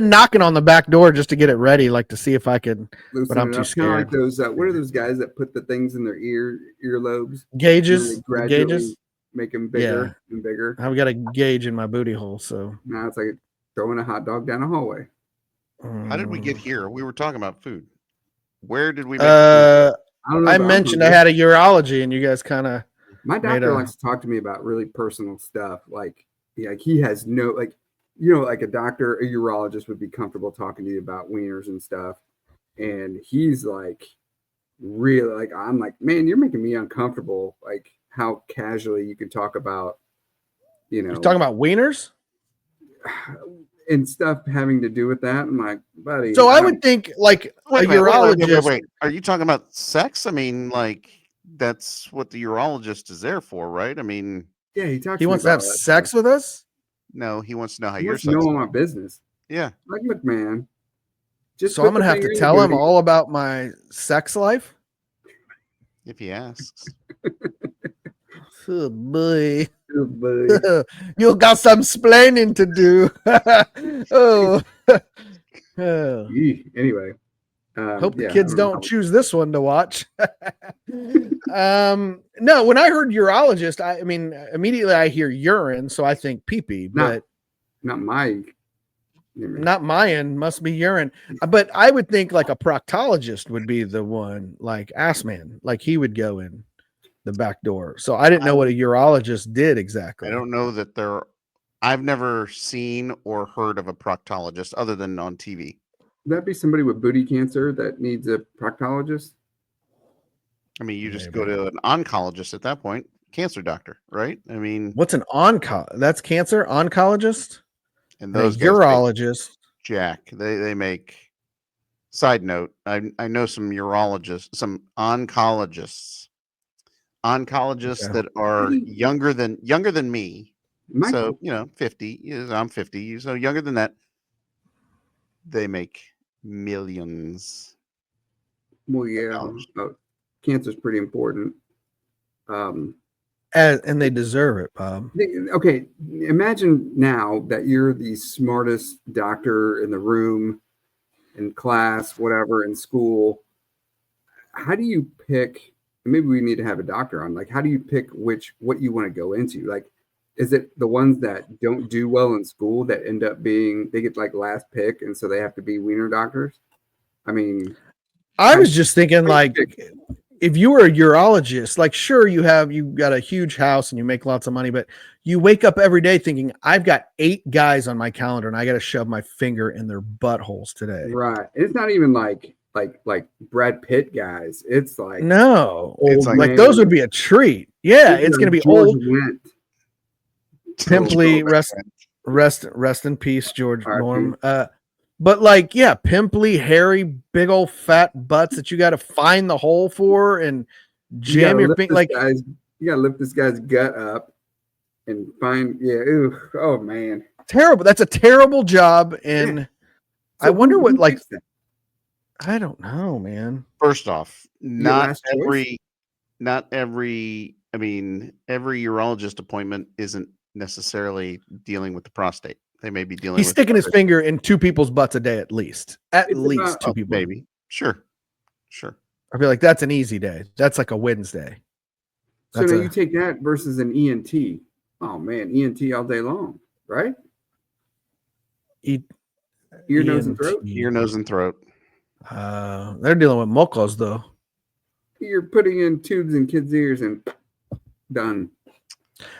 knocking on the back door just to get it ready, like to see if I could Loosen I'm it too up. Kind of like scared. those. What are those guys that put the things in their gauges. earlobes? And The they gradually gauges. make them bigger and bigger. I've got a gauge in my booty hole, so Now it's like throwing a hot dog down a hallway. How did we get mm. here? We were talking about food. Where did we make the I don't know. I but I'm mentioned I hungry. had a urology, and you guys kind of My made doctor a- likes to talk to me about really personal stuff. Like he has no like a doctor, a urologist would be comfortable talking to you about wieners and stuff. And he's like really like I'm like, man, you're making me uncomfortable. Like how casually you can talk about, You're talking about wieners. and stuff having to do with that. I'm like, buddy. So I don't- would think like Wait a a minute, urologist. wait. Are you talking about sex? I mean, like that's what the urologist is there for, right? I mean, yeah, he talks. He me wants to about have that sex stuff. with us. no, he wants to know how He your wants to sex. know all my business. Yeah, Like, look, man. Just So put I'm gonna the have finger to in the tell him booty. all about my sex life. if he asks. Oh boy, Oh, buddy. you got some splaining to do. Oh. Oh. Yee. Anyway, Hope the yeah, I kids know don't choose this one to watch. No, when I heard urologist, I mean, immediately I hear urine, so I think pee-pee, No. but not my. not mine, must be urine. But I would think like a proctologist would be the one, like ass man, like he would go in the back door. So I didn't know what a urologist did exactly. I don't know that there. I've never seen or heard of a proctologist other than on TV. Would that be somebody with booty cancer that needs a proctologist? I mean, you just Maybe. go to an oncologist at that point, cancer doctor, right? I mean, What's an that's cancer oncologist? and And a those guys make urologist. jack. They make. Side note: I know some urologists, some oncologists Okay. that are younger than me. My, So 50 is I'm 50, so younger than that. They make millions. well, yeah, dollars. cancer is pretty important. And they deserve it, Bob. Okay, imagine now that you're the smartest doctor in the room, in class, whatever, in school. How do you pick? Maybe we need to have a doctor on. Like, how do you pick what you want to go into? Like, is it the ones that don't do well in school that end up being they get like last pick and so they have to be wiener doctors? I mean, I was just thinking, like, if you were a urologist, like, sure, you got a huge house and you make lots of money, but you wake up every day thinking, I've got 8 guys on my calendar and I got to shove my finger in their buttholes today. right. It's not even like Brad Pitt guys. It's like No, It's old like man. those would be a treat. Yeah, it's going to be George old. Wendt. Pimply, Oh, rest in peace, George R.I.P. Norm. But like, yeah, pimply, hairy, big old fat butts that you got to find the hole for and You gotta jam your lift finger. this Like, you gotta lift this guy's gut up and find ew, oh man. terrible. That's a terrible job. And I wonder what, like, picks that? I don't know, man. First off, not last choice? every I mean, every urologist appointment isn't necessarily dealing with the prostate. They may be dealing He's with sticking his other- finger in 2 people's butts a day at least. At It's least about- 2 oh, people. maybe. Sure. I feel like that's an easy day. That's like a Wednesday. So That's now a- you take that versus an ENT. Oh man, ENT all day long, right? E- Ear, nose, and ENT. throat. Ear, nose, and throat. They're dealing with mocos though. You're putting in tubes in kids' ears and done.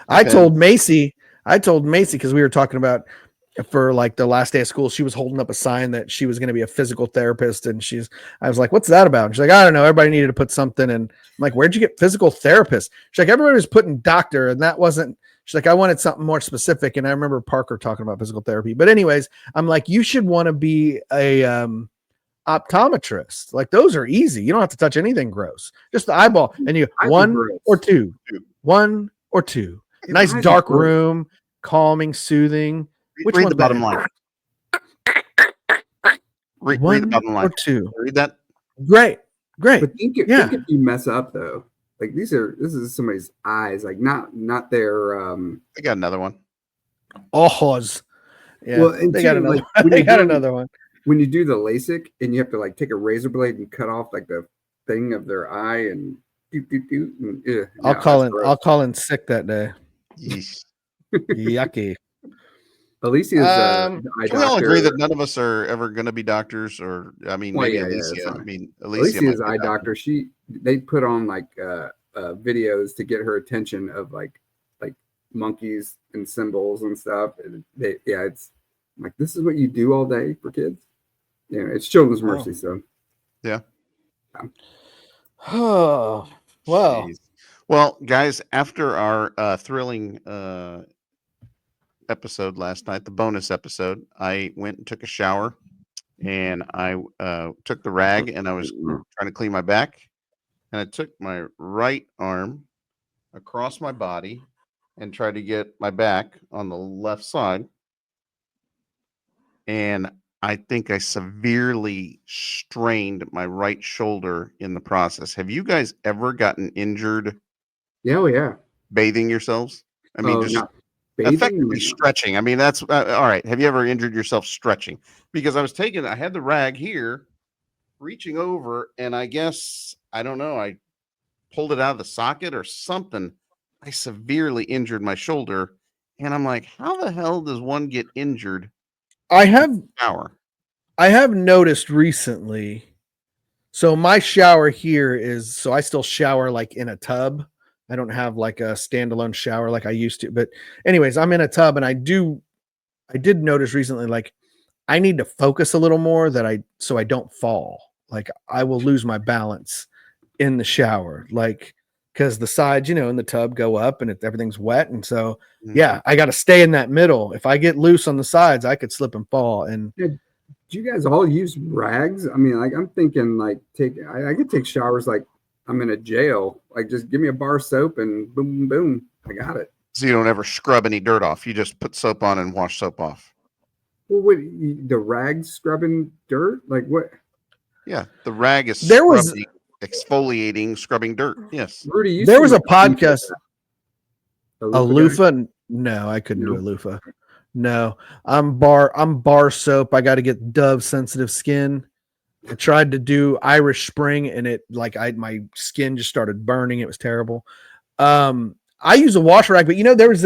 I Okay. told Macy because we were talking about for like the last day of school, she was holding up a sign that she was going to be a physical therapist. And I was like, what's that about? And she's like, I don't know. Everybody needed to put something. And I'm like, where'd you get physical therapist? She's like, everybody was putting doctor. And that wasn't, she's like, I wanted something more specific. And I remember Parker talking about physical therapy, but anyways, I'm like, you should want to be a, optometrist. Like those are easy. You don't have to touch anything gross, just the eyeball. And you Eyes are 1 gross. or 2, Two. 1 or 2. If Nice eyes are dark gross, room, calming, soothing. Which Read one's the bottom better? line. Read the One bottom or line. 2. Read that. Great. But think Yeah. if you mess up though. Like this is somebody's eyes, like not their I got another one. Ojos. Yeah. Well, and they got two, another like, one. when They you got do- another one. when you do the LASIK and you have to like take a razor blade and cut off like the thing of their eye and and, I'll call in sick that day. Yeesh. Yucky. Alicia's Um, the eye Can we all doctor. agree that none of us are ever going to be doctors? Or I mean, Well, maybe yeah, Alicia. that's I fine. mean, Alicia Alicia's might be eye a doctor. They put on like videos to get her attention of like monkeys and symbols and stuff. And it's I'm like this is what you do all day for kids. Yeah, it's Children's Oh. Mercy. So Oh, well, Jeez. Well, guys, after our thrilling episode last night, the bonus episode, I went and took a shower, and I took the rag, and I was trying to clean my back, and I took my right arm across my body and tried to get my back on the left side, and I think I severely strained my right shoulder in the process. Have you guys ever gotten injured yeah. bathing yourselves? I mean, just not bathing. effectively stretching. I mean, that's all right. Have you ever injured yourself stretching? Because I had the rag here, reaching over, and I guess, I don't know, I pulled it out of the socket or something. I severely injured my shoulder. And I'm like, how the hell does one get injured I have in the shower? I have noticed recently. So my shower here is so I still shower like in a tub. I don't have like a standalone shower like I used to. But anyways, I'm in a tub and I did notice recently like I need to focus a little more so I don't fall. Like I will lose my balance in the shower. Like because the sides, in the tub go up and everything's wet. And so yeah, I got to stay in that middle. If I get loose on the sides, I could slip and fall. And Do you guys all use rags? I mean, like I'm thinking like I could take showers like I'm in a jail. Like just give me a bar of soap and boom, boom, I got it. So you don't ever scrub any dirt off. You just put soap on and wash soap off. Well, the rag scrubbing dirt? Like what? Yeah, the rag is There was- scrubbing, exfoliating, scrubbing dirt. Yes. Rudy, you there seem was a like you podcast. a A loofah guy. loofah? No, I couldn't do a loofah. No, I'm bar soap. I got to get Dove sensitive skin. I tried to do Irish Spring and my skin just started burning. It was terrible. I use a wash rag, but there's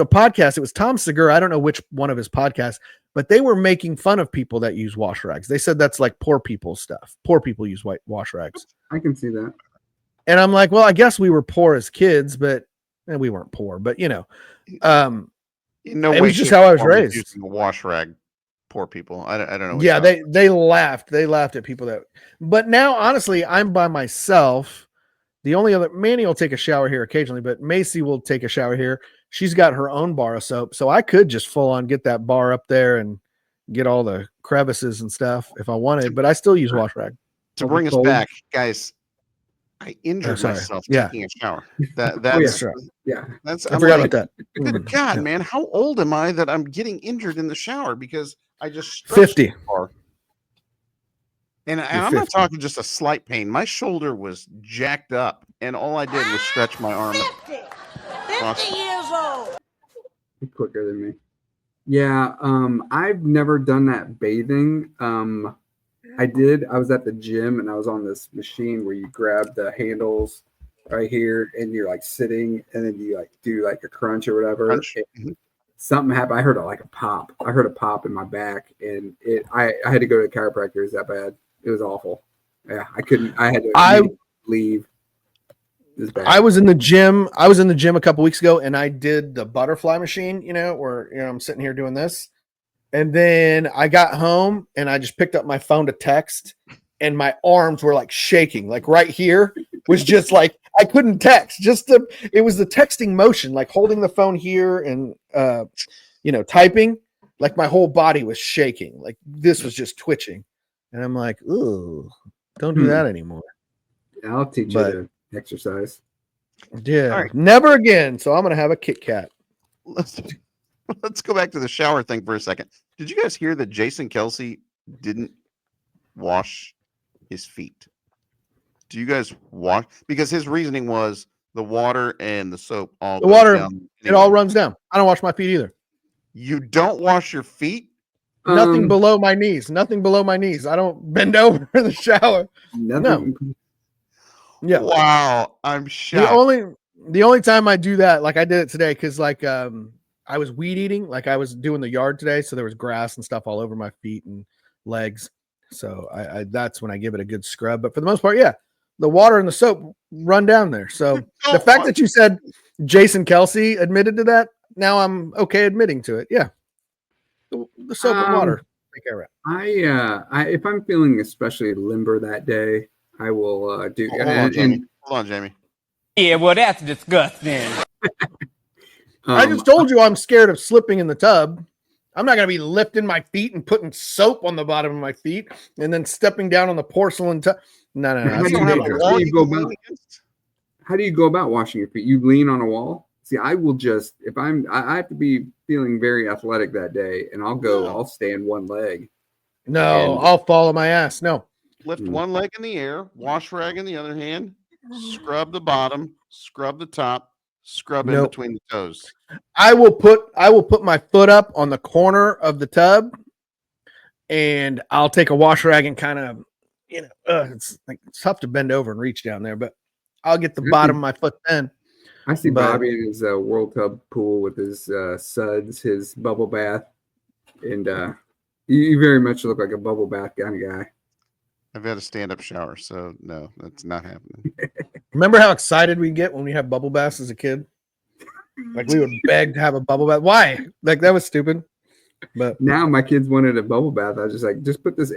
a podcast. It was Tom Segura. I don't know which one of his podcasts, but they were making fun of people that use wash rags. They said that's like poor people stuff. Poor people use white wash rags. I can see that. And I'm like, well, I guess we were poor as kids, but we weren't poor, but No it way, was just shape, how or I was form is raised. using a wash rag. Poor people. I don't know. what Yeah, y'all- they laughed. They laughed at people that. But now, honestly, I'm by myself. The only other Manny will take a shower here occasionally, but Macy will take a shower here. She's got her own bar of soap, so I could just full on get that bar up there and get all the crevices and stuff if I wanted. But I still use wash rag. to bring us Cold. back, guys. I injured sorry. myself Yeah. taking a shower. That's Oh, yeah, sure. Yeah. that's. I I'm forgot like, about that. good God, Yeah. man, how old am I that I'm getting injured in the shower because I just stretched 50. too far. And You're I'm not 50. talking just a slight pain. My shoulder was jacked up, and all I did was stretch my arm. 50 years old. You're quicker than me. Yeah. I've never done that bathing. I was at the gym and I was on this machine where you grab the handles right here and you're like sitting and then you like do like a crunch or whatever. Crunch. And something happened. I heard like a pop. I heard a pop in my back and I had to go to the chiropractor. It was that bad. It was awful. Yeah. I had to leave. It was bad. I was in the gym. I was in the gym a couple weeks ago, and I did the butterfly machine. Where I'm sitting here doing this, and then I got home and I just picked up my phone to text, and my arms were like shaking. Like right here was just like I couldn't text. It was the texting motion, like holding the phone here and typing. Like my whole body was shaking. Like this was just twitching, and I'm like, ooh, don't do that anymore. I'll teach But- you to exercise. Yeah, All right. never again. So I'm gonna have a Kit Kat. Let's go back to the shower thing for a second. Did you guys hear that Jason Kelsey didn't wash his feet? Do you guys wash? Because his reasoning was the water and the soap all The goes water, down It all anyway. runs down. I don't wash my feet either. You don't wash your feet? Nothing below my knees. Nothing below my knees. I don't bend over in the shower. Nothing. Yeah. Wow, I'm shocked. The only time I do that, like I did it today, because like I was weed eating, like I was doing the yard today, so there was grass and stuff all over my feet and legs. So I that's when I give it a good scrub. But for the most part, yeah, the water and the soap run down there. So the fact that you said Jason Kelsey admitted to that, now I'm okay admitting to it. Yeah, the soap and water take care of it. I if I'm feeling especially limber that day, I will do. Hold on, Jamie. Hold on, Jamie. Yeah, well, that's disgusting. I just told you I'm scared of slipping in the tub. I'm not going to be lifting my feet and putting soap on the bottom of my feet and then stepping down on the porcelain tub. No. How That's do you too make dangerous. it? How do you go about- How do you go about washing your feet? You lean on a wall. See, I will just I have to be feeling very athletic that day, and I'll stand one leg. No, And- I'll fall on my ass. No. Lift Mm. one leg in the air, wash rag in the other hand, scrub the bottom, scrub the top, scrub in Nope. between the toes. I will put my foot up on the corner of the tub and I'll take a wash rag and kind of, it's tough to bend over and reach down there, but I'll get the bottom of my foot then. I see But- Bobby in his World Tub pool with his suds, his bubble bath, and you very much look like a bubble bath kind of guy. I've had a stand-up shower, so no, that's not happening. Remember how excited we get when we have bubble baths as a kid? Like we would beg to have a bubble bath. Why? Like that was stupid. But Now my kids wanted a bubble bath. I was just like, just put this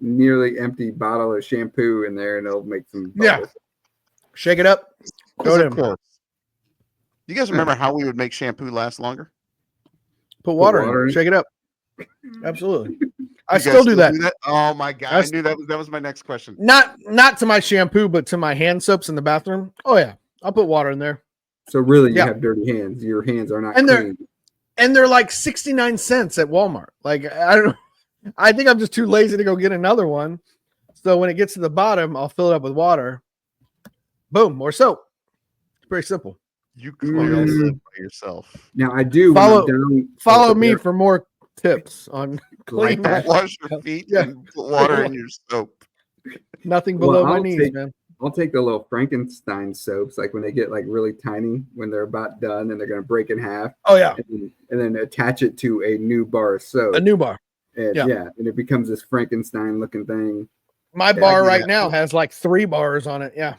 nearly empty bottle of shampoo in there, and it'll make some Yeah. bubbles. shake it up. Go Because to of him. course. You guys remember how we would make shampoo last longer? Put water water in in it. it. Shake it up. Absolutely. I You guys still do that. Oh my god! I I knew that was my next question. Not to my shampoo, but to my hand soaps in the bathroom. Oh yeah. I'll put water in there. So really, you Yeah. have dirty hands. Your hands are not And they're- clean. And they're like 69 cents at Walmart. Like I don't know. I think I'm just too lazy to go get another one. So when it gets to the bottom, I'll fill it up with water. Boom, more soap. It's pretty simple. You clearly Mm. said by yourself. Now I do when Follow- I'm down- Follow me for more tips on Like cleaning. that. Wash your feet Yeah. and put water in your soap. Nothing Well, below my I'll knees, take- man. I'll take the little Frankenstein soaps, like when they get like really tiny when they're about done and they're going to break in half. Oh yeah, And then attach it to a new bar of soap. a new bar. And, yeah. and it becomes this Frankenstein looking thing. My bar right now has like 3 bars on it. Yeah.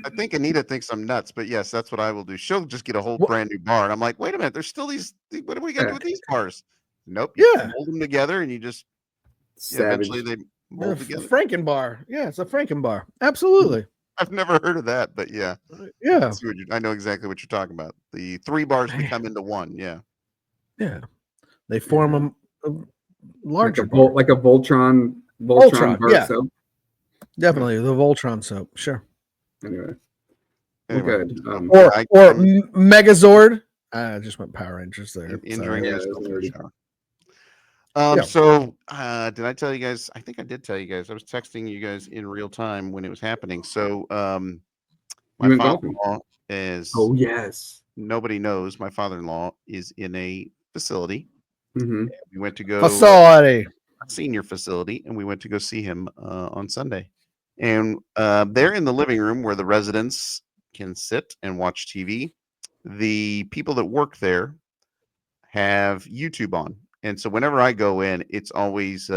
I think Anita thinks I'm nuts, but yes, that's what I will do. She'll just get a whole What? brand new bar, and I'm like, wait a minute, there's still these. What do we got to do with these bars? Nope. Yeah. Mold them together, and you just eventually they mold together. Frankenbar. Yeah, it's a Frankenbar. Absolutely. I've never heard of that, but yeah. Yeah. I know exactly what you're talking about. The 3 bars become into one. Yeah. Yeah. They form a larger like a Voltron bar yeah. soap. Definitely the Voltron soap. Sure. Anyway. Anyway, Good. Or Megazord. I just went Power Rangers there. Injuring Yeah, yourself in the already. shower. Yeah. So did I tell you guys? I think I did tell you guys. I was texting you guys in real time when it was happening. So my went golfing? father-in-law is yes. nobody knows. My father-in-law is in a facility. Mm-hmm. We went to go Facility. a senior facility, and we went to go see him on Sunday. And they're in the living room where the residents can sit and watch TV. The people that work there have YouTube on. And so whenever I go in, it's almost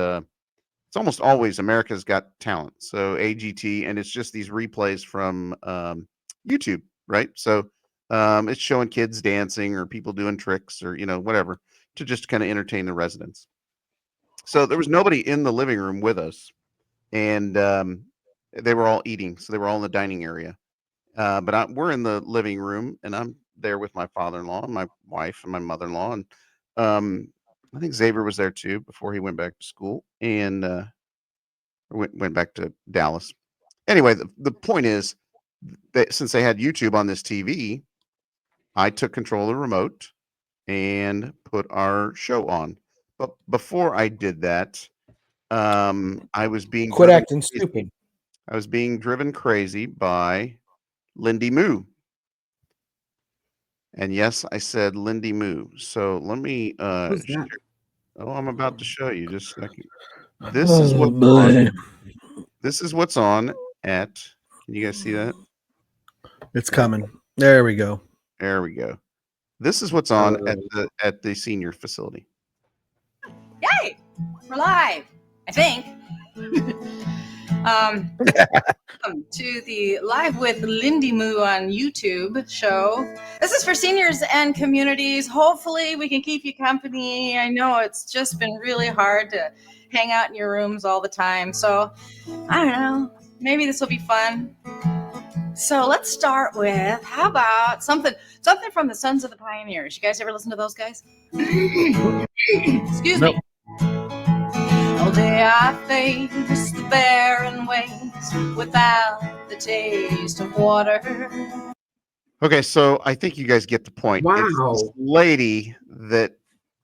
always America's Got Talent. So AGT, and it's just these replays from YouTube, right? So it's showing kids dancing or people doing tricks or, whatever to just kind of entertain the residents. So there was nobody in the living room with us, and they were all eating. So they were all in the dining area. But we're in the living room, and I'm there with my father-in-law and my wife and my mother-in-law. And I think Xavier was there too before he went back to school and went back to Dallas. Anyway, the point is that since they had YouTube on this TV, I took control of the remote and put our show on. But before I did that, I was being Quit driven acting crazy. stupid. I was being driven crazy by Lindy Moo. And yes, I said Lindy Moo. So let me Who's that? I'm about to show you just a second. This is what's on. This is what's on at. Can you guys see that? It's coming. There we go. There we go. This is what's on at the senior facility. Yay! We're live, I think. Welcome to the Live with Lindy Moo on YouTube show. This is for seniors and communities. Hopefully we can keep you company. I know it's just been really hard to hang out in your rooms all the time. So, I don't know, maybe this will be fun. So let's start with, how about something from the Sons of the Pioneers. You guys ever listen to those guys? Excuse me. All day I face the barren ways without the taste of water. Okay, so I think you guys get the point. Wow. It's this lady that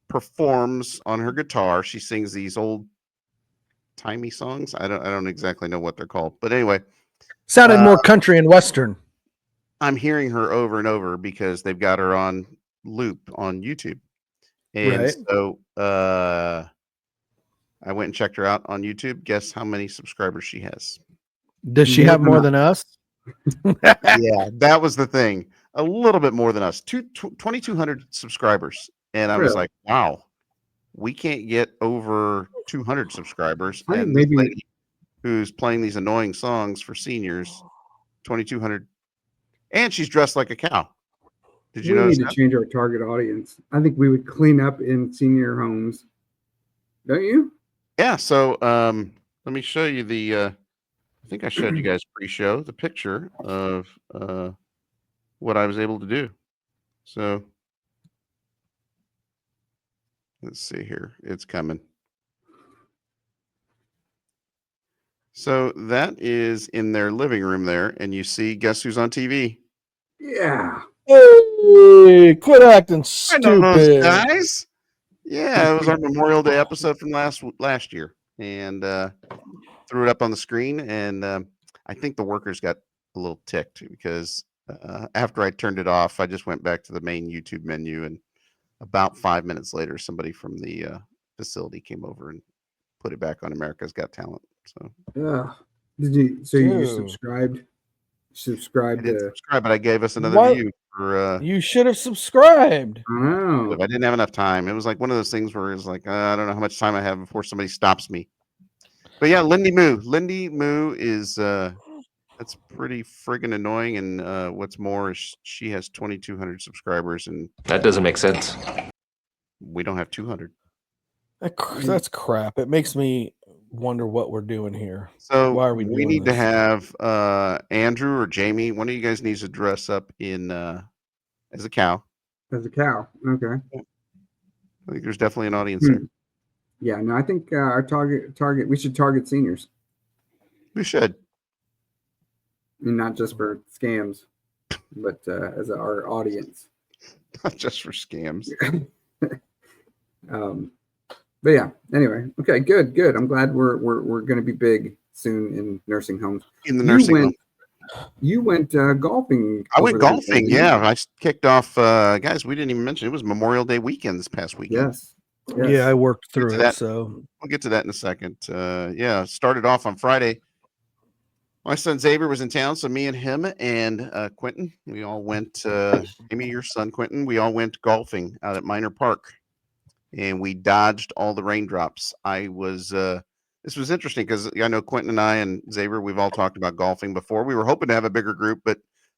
performs on her guitar. She sings these old timey songs. I don't exactly know what they're called, but anyway, Sounded more country and western. I'm hearing her over and over because they've got her on loop on YouTube. And Right. so I went and checked her out on YouTube. Guess how many subscribers she has? Does she have more than us? Yeah, that was the thing. A little bit more than us. 2,200 subscribers. And I was like, wow, we can't get over 200 subscribers. I think And maybe- this lady who's playing these annoying songs for seniors, 2,200. And she's dressed like a cow. Did you We notice need to that? change our target audience. I think we would clean up in senior homes. Don't you? Yeah, so let me show you the I think I showed you guys pre-show the picture of what I was able to do. So let's see here. It's coming. So that is in their living room there, and you see, guess who's on TV? Yeah. Hey, quit acting I know those stupid. guys. Yeah, it was our Memorial Day episode from last year, and threw it up on the screen. And I think the workers got a little ticked because after I turned it off, I just went back to the main YouTube menu, and about 5 minutes later, somebody from the facility came over and put it back on America's Got Talent. So Yeah. Did you? So you Dude. subscribed? Subscribe I did to. subscribe, but I gave us another What? view for. You should have subscribed. I know. I didn't have enough time. It was like one of those things where it's like I don't know how much time I have before somebody stops me. But yeah, Lindy Moo. Lindy Moo is that's pretty friggin' annoying. And what's more is she has 2,200 subscribers, and That doesn't make sense. we don't have 200. That's crap. It makes me wonder what we're doing here. So Why are we we doing need to this? have Andrew or Jamie. One of you guys needs to dress up in as a cow. As a cow. Okay. I think there's definitely an audience there. Yeah. No, I think our target. We should target seniors, We should. and not just for scams, but as our audience. Not just for scams. But yeah. Anyway. Okay. Good. I'm glad we're going to be big soon in nursing homes. In the nursing home. You went golfing. I went over there, golfing. didn't you? Yeah, I kicked off. Guys, we didn't even mention it was Memorial Day weekend this past weekend. Yes. Yes. Yeah, I worked through to it. that. So We'll get to that in a second. Yeah, started off on Friday. My son Xavier was in town, so me and him and Quentin, we all went. Amy, your son Quentin, we all went golfing out at Minor Park, and we dodged all the raindrops. I was. This was interesting because I know Quentin and I and Xavier, we've all talked about golfing before. We were hoping to have a bigger group, but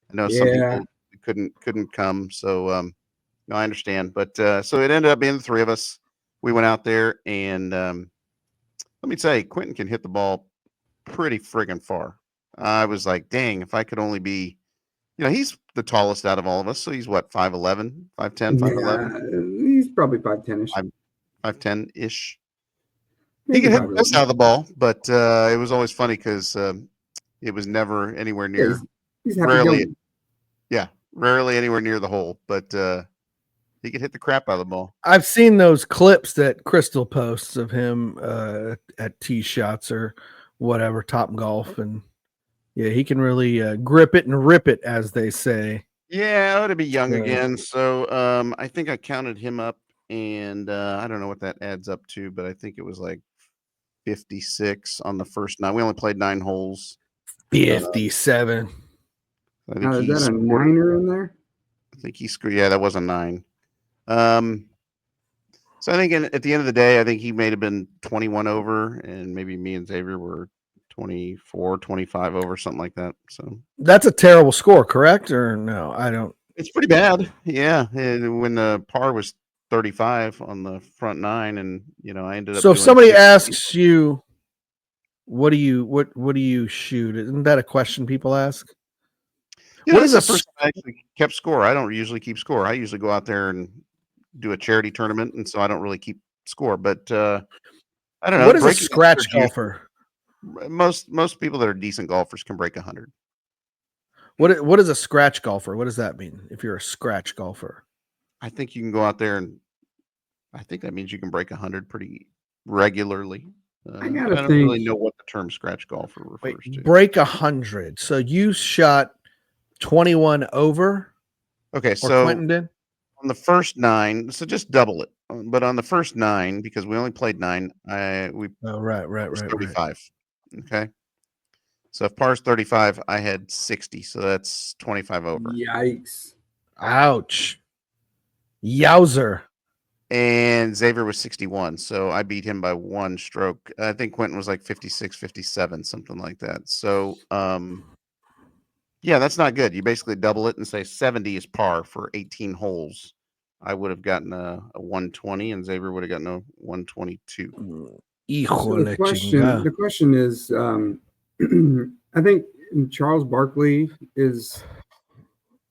I know some Yeah. people couldn't come. So no, I understand. But so it ended up being the three of us. We went out there, and let me tell you, Quentin can hit the ball pretty friggin' far. I was like, dang, if I could only be, he's the tallest out of all of us. So he's what, 5'11", 5'10", 5'11", He's probably 5'10"ish. 5'10"-ish. He Maybe could hit the 5'11". best out of the ball, but it was always funny because it was never anywhere Yeah, near, he's happy rarely, going. rarely anywhere near the hole. But he could hit the crap out of the ball. I've seen those clips that Crystal posts of him at tee shots or whatever, Top Golf, and yeah, he can really grip it and rip it, as they say. Yeah, I ought to be young Yeah. again. So I think I counted him up, and I don't know what that adds up to, but I think it was like 56 on the first 9. We only played 9 holes. 57. I think Now, he is that a scored- niner in there? I think he scored. Yeah, that was a 9. So I think at the end of the day, I think he may have been 21 over, and maybe me and Xavier were 24, 25 over, something like that. So That's a terrible score, correct? Or no? I don't. it's pretty bad. Yeah, when the par was 35 on the front 9, and I ended up. So if doing somebody 60. asks you, what do you shoot? Isn't that a question people ask? What is the a person that actually kept score? I don't usually keep score. I usually go out there and do a charity tournament, and so I don't really keep score. But I don't know. What is a breaking scratch 100 usually- golfer? Most people that are decent golfers can break 100. What is a scratch golfer? What does that mean? If you're a scratch golfer, I think you can go out there, and I think that means you can break 100 pretty regularly. I but gotta I don't really think- know what the term scratch golfer wait, refers to. break 100. So you shot 21 over, Okay, or so Quentin did? on the first 9, so just double it. But on the first 9, because we only played 9, we Oh, right. was 35. Okay. So if par's 35, I had 60. So that's 25 over. Yikes. Ouch. Yowzer. And Xavier was 61. So I beat him by 1 stroke. I think Quentin was like 56, 57, something like that. So, yeah, that's not good. You basically double it and say 70 is par for 18 holes. I would have gotten a 120, and Xavier would have gotten a 122. So Híjole, the chinga. question is, I think Charles Barkley is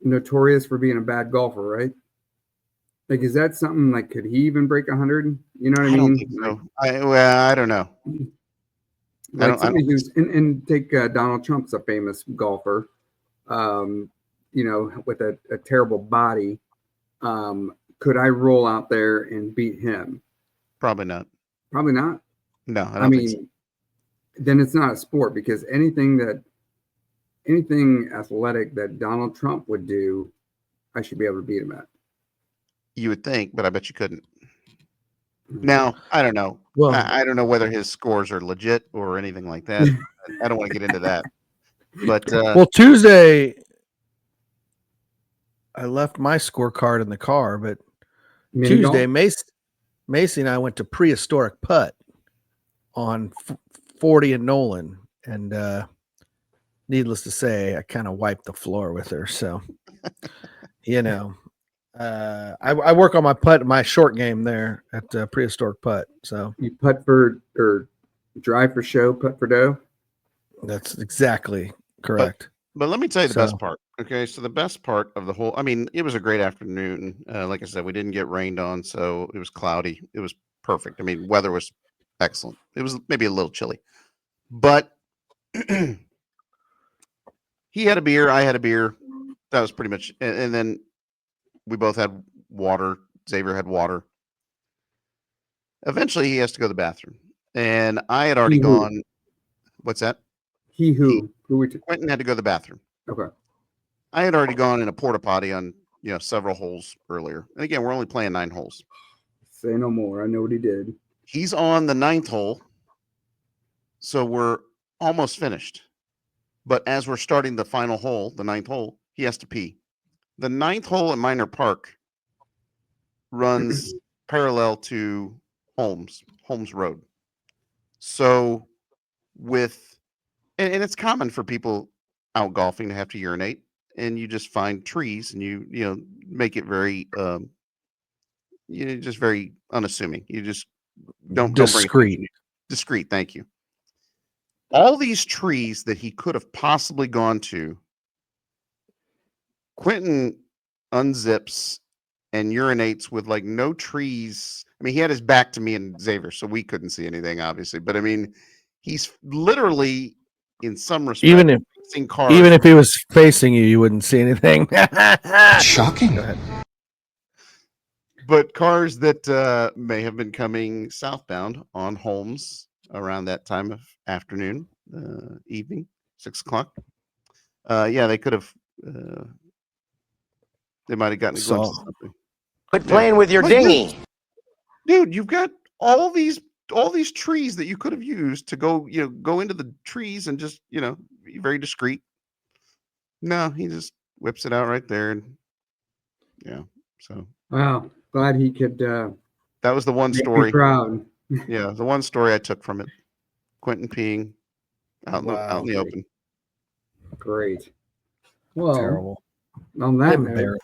notorious for being a bad golfer, right? Like, is that something like, could he even break 100? You know what I I don't mean? think so. I don't know. Like I somebody don't- who's and take Donald Trump's a famous golfer, with a terrible body. Could I roll out there and beat him? Probably not. Probably not. No, I I don't mean, think so. then it's not a sport, because anything athletic that Donald Trump would do, I should be able to beat him at. You would think, but I bet you couldn't. Now, I don't know. Well, I don't know whether his scores are legit or anything like that. I don't want to get into that. But Well, Tuesday, I left my scorecard in the car, but Mini Tuesday, golf? Macy and I went to Prehistoric Putt on 40 and Nolan, and needless to say, I kind of wiped the floor with her. So, you know, I work on my short game there at Prehistoric Putt. So You putt for or drive for show, putt for dough. that's exactly correct. But let me tell you the So- best part. Okay, so the best part of the whole, I mean, it was a great afternoon. Like I said, we didn't get rained on, so it was cloudy. It was perfect. I mean, weather was excellent. It was maybe a little chilly, but he had a beer, I had a beer. That was pretty much, and then we both had water. Xavier had water. Eventually, he has to go to the bathroom, and I had already He who? gone. What's that? He who we Quentin had to go to the bathroom. okay. I had already gone in a porta potty on several holes earlier. And again, we're only playing 9 holes. Say no more. I know what he did. He's on the 9th hole, so we're almost finished. But as we're starting the final hole, the 9th hole, he has to pee. The 9th hole at Minor Park runs parallel to Holmes Road. So and it's common for people out golfing to have to urinate, and you just find trees and you make it very just very unassuming. You just don't bring Discreet. discreet. Thank you. All these trees that he could have possibly gone to, Quentin unzips and urinates with like no trees. I mean, he had his back to me and Xavier, so we couldn't see anything, obviously. But I mean, he's literally, in some respect, Even if facing cars. Even if he was facing you, you wouldn't see anything. Shocking. Go ahead. But cars that may have been coming southbound on Holmes around that time of afternoon, evening, 6 o'clock. Yeah, they could have. They might have gotten a glimpse of something. Quit playing with your Like, dinghy. Dude, you've got all these trees that you could have used to go into the trees and just be very discreet. No, he just whips it out right there, and so Wow. Glad he could that was the one make me story. proud. Yeah, the one story I took from it. Quentin peeing out in the open. Great. Well, Terrible. on that note, Embarrassing.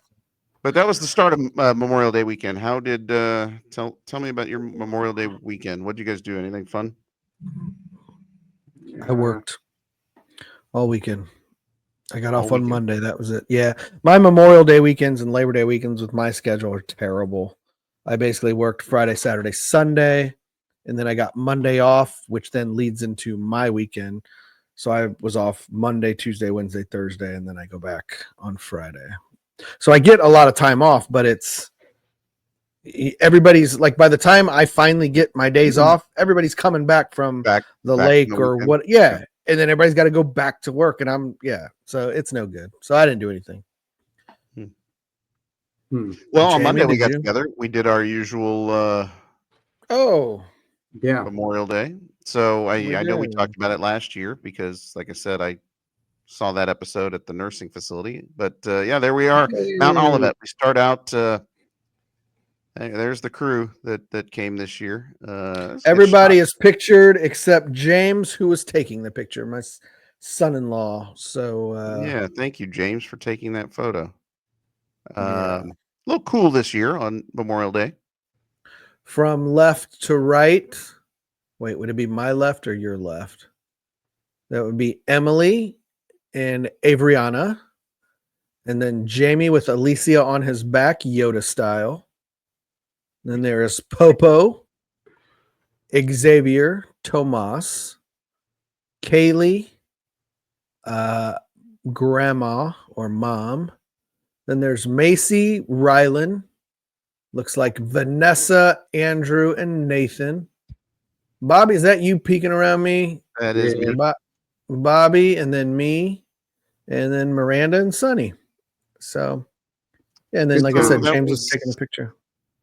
But that was the start of Memorial Day weekend. How did tell me about your Memorial Day weekend? What did you guys do? Anything fun? I worked all weekend. I got All off on weekend? Monday. That was it. Yeah. My Memorial Day weekends and Labor Day weekends with my schedule are terrible. I basically worked Friday, Saturday, Sunday, and then I got Monday off, which then leads into my weekend. So I was off Monday, Tuesday, Wednesday, Thursday, and then I go back on Friday. So I get a lot of time off, but everybody's like, by the time I finally get my days off, everybody's coming back from Back the back lake from the or weekend. what. Yeah. And then everybody's got to go back to work, and so it's no good. So I didn't do anything. Well, on Jamie, Monday we did got you? together. We did our usual Oh, yeah. Memorial Day. So I know we did. talked about it last year because, like I said, I saw that episode at the nursing facility. But yeah, there we are, Mount Olivet. We start out. There's the crew that came this year. It's a good everybody shot. is pictured except James, who was taking the picture, my son-in-law. So Yeah, thank you, James, for taking that photo. Yeah. A little cool this year on Memorial Day. From left to right. Wait, would it be my left or your left? That would be Emily and Avriana. And then Jamie with Alicia on his back, Yoda style. Then there is Popo, Xavier, Tomas, Kaylee, Grandma or Mom. Then there's Macy, Rylan. Looks like Vanessa, Andrew, and Nathan. Bobby, is that you peeking around me? That is Yeah. me. Bobby, and then me, and then Miranda and Sonny. So, yeah, and then, like I So said, that James was was- taking the picture.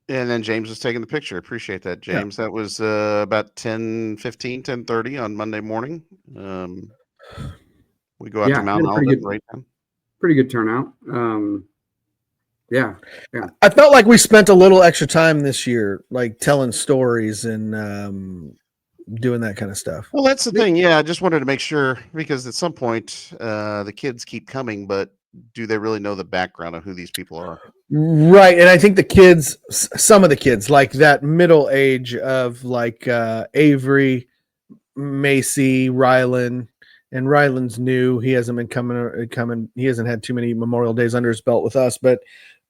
And then James was taking the picture. Appreciate that, Yeah. James. That was about 10:30 on Monday morning. We go out Yeah, to Mount had a pretty Olive good- right now. Pretty good turnout. Yeah. I felt like we spent a little extra time this year, like telling stories and doing that kind of stuff. Well, that's the thing. Yeah, I just wanted to make sure because at some point the kids keep coming, but do they really know the background of who these people are? Right, and I think the kids, some of the kids, like that middle age of like Avery, Macy, Rylan, and Rylan's new. He hasn't been coming. He hasn't had too many Memorial Days under his belt with us, but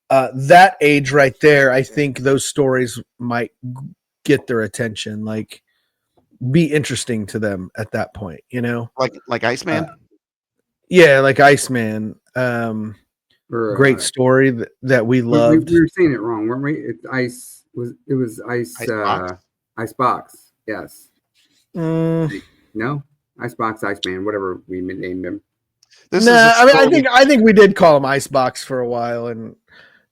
that age right there, I think those stories might get their attention, like be interesting to them at that point, you know? Like Iceman. Yeah, like Iceman. Or, Great story that we loved. We were saying it wrong, weren't we? It was ice. Icebox? Icebox. Yes. Mm, No. Icebox, Iceman, whatever we named him. This nah, is a I mean, story- I think we did call him Icebox for a while, and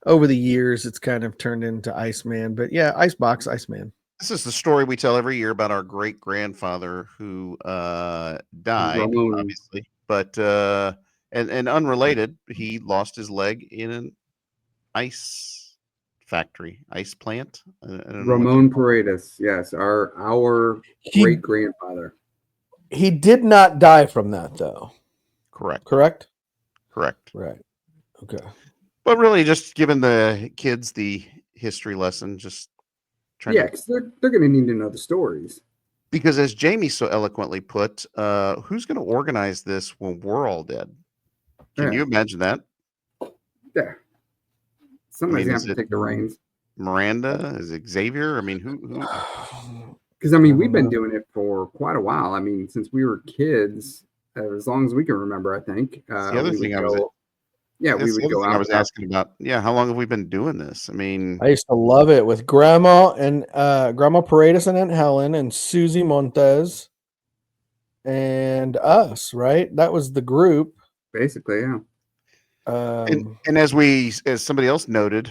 over the years, it's kind of turned into Iceman. But yeah, Icebox, Iceman. This is the story we tell every year about our great grandfather who died, Ramon. obviously, but and unrelated, he lost his leg in an ice factory, ice plant. I don't know what Ramon Paredes. Yes, our He- great grandfather. He did not die from that, though. correct, Correct? correct. Right. Okay. But really, just giving the kids the history lesson, just trying Yeah, to, because they're going to need to know the stories. because as Jamie so eloquently put, who's going to organize this when we're all dead? Can Yeah. you imagine that? Yeah. Somebody's mean, going is to have to it- take the reins. Miranda? Is it Xavier? I mean, who? Because, I mean, we've been doing it for quite a while. I mean, since we were kids, as long as we can remember, I think. the other we would thing I was- go- Yeah, we That's the would other go thing out. I was asking about. Yeah, how long have we been doing this? I mean, I used to love it with Grandma and Grandma Paredes and Aunt Helen and Susie Montez and us, right? That was the group. Basically, yeah. and as somebody else noted,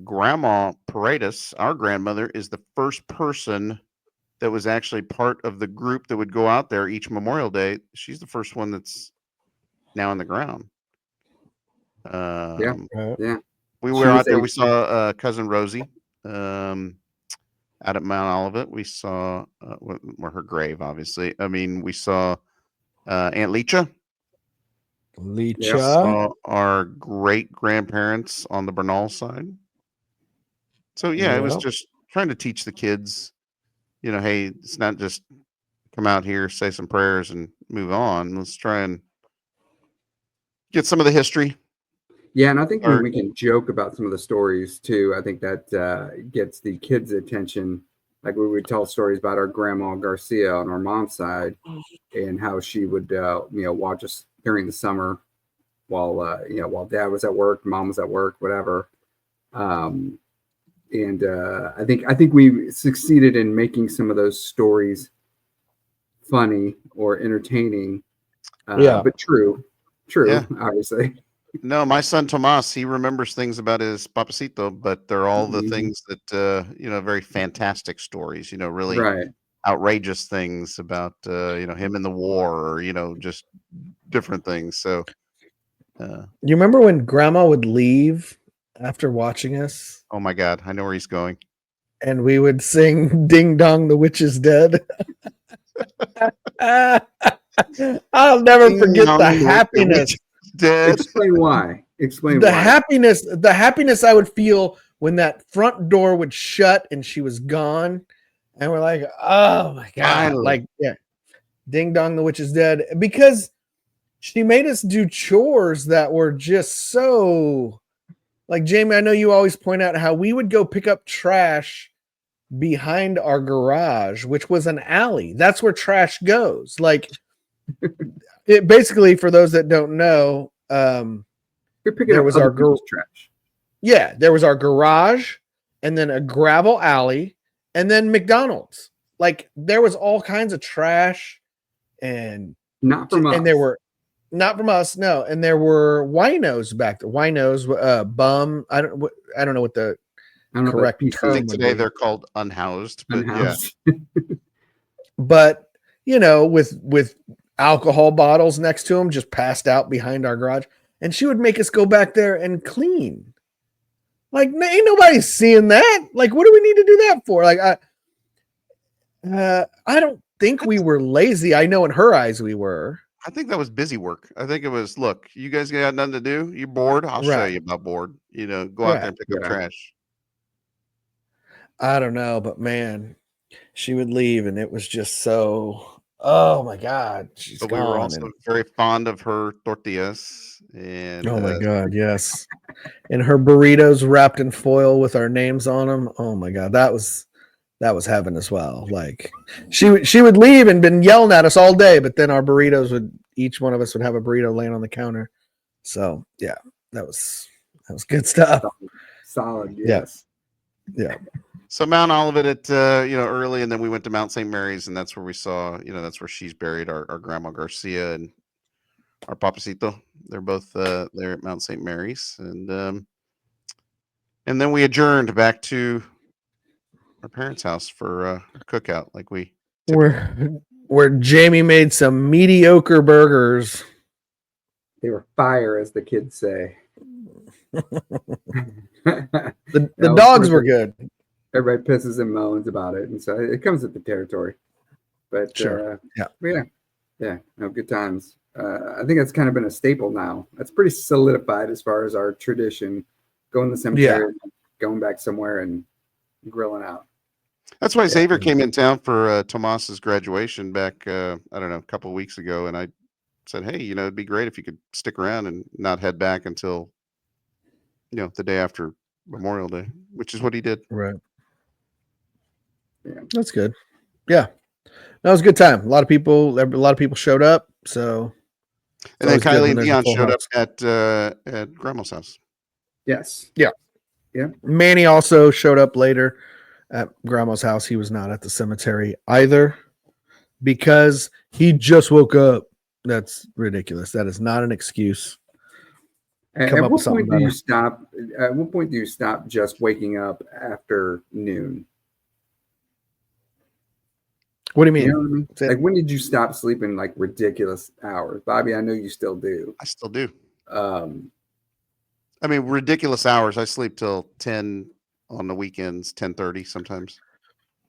Grandma Paredes, our grandmother, is the first person that was actually part of the group that would go out there each Memorial Day. She's the first one that's now in the ground. Right. We She were was out there. a- We saw cousin Rosie out at Mount Olivet. We saw where her grave, obviously. I mean, we saw Aunt Lecha. Lecha. Saw our great grandparents on the Bernal side. So yeah, it was Yep. just trying to teach the kids, you know, hey, it's not just come out here, say some prayers, and move on. Let's try and get some of the history. Yeah, and I think when Or- we can joke about some of the stories too, I think that gets the kids' attention. Like we would tell stories about our grandma Garcia on our mom's side, and how she would, watch us during the summer while while dad was at work, mom was at work, whatever. And I think we succeeded in making some of those stories funny or entertaining. Yeah. But true, Yeah. obviously. No, my son Tomas, he remembers things about his papacito, but they're all the Mhm. things that very fantastic stories, really Right. outrageous things about him in the war, or just different things. So You remember when Grandma would leave after watching us, oh my God, I know where he's going. and we would sing "Ding Dong, the Witch is Dead"? I'll never Ding forget dong, the the witch happiness. Dead. Explain why. Explain The why. happiness I would feel when that front door would shut and she was gone, and we're like, oh my god, Finally. like yeah, Ding Dong, the Witch is Dead, because she made us do chores that were just so, like, Jamie, I know you always point out how we would go pick up trash behind our garage, which was an alley. That's where trash goes. Like, it basically, for those that don't know, You're picking there up was other our people's trash. yeah, there was our garage, and then a gravel alley, and then McDonald's. Like, there was all kinds of trash, and Not from us. and there were not from us, no, and there were winos back there. Winos, bum. I don't know what the I don't know correct if I term think would today be. they're called unhoused, but yeah. unhoused. But with alcohol bottles next to him, just passed out behind our garage. And she would make us go back there and clean. Like, ain't nobody seeing that. Like, what do we need to do that for? Like, I don't think we were lazy. I know in her eyes we were. I think that was busy work. I think it was, look, you guys got nothing to do. You're bored. I'll show Right. you about bored. You know, go out there and pick up Yeah. trash. I don't know, but man, she would leave and it was just so, oh my God, she's But we were gone. also And, very fond of her tortillas. And oh my God, yes. And her burritos wrapped in foil with our names on them. Oh my God, that was heaven as well. Like she would leave and been yelling at us all day, but then our burritos each one of us would have a burrito laying on the counter. So yeah, that was good stuff. Solid. Yeah. Yes. Yeah. So Mount Olivet at early, and then we went to Mount St. Mary's, and that's where we saw, that's where she's buried, our Grandma Garcia and our Papacito. They're both there at Mount St. Mary's, and then we adjourned back to our parents' house for a cookout, like we Where Jamie made some mediocre burgers. They were fire, as the kids say. The was dogs perfect. were good. Everybody pisses and moans about it, and so it comes with the territory. But Sure. Yeah. No, good times. I think that's kind of been a staple now. That's pretty solidified as far as our tradition, going to the cemetery, going back somewhere and grilling out. That's why Xavier came in town for Tomas's graduation back, I don't know, a couple of weeks ago. And I said, hey, it'd be great if you could stick around and not head back until, the day after Memorial Day, which is what he did. Right. Yeah. That's good. Yeah. That was a good time. A lot of people showed up. So And then always good Kylie when and there's a Dion full showed house. up at Grandma's house. Yes. Manny also showed up later at Grandma's house. He was not at the cemetery either because he just woke up. That's ridiculous. That is not an excuse. At Come up what with something point do you better. stop? At what point do you stop just waking up after noon? What do you mean? You know what I mean? Say- Like, when did you stop sleeping like ridiculous hours? Bobby, I know you still do. I still do. I mean, ridiculous hours. I sleep till 10 on the weekends, 10:30 sometimes.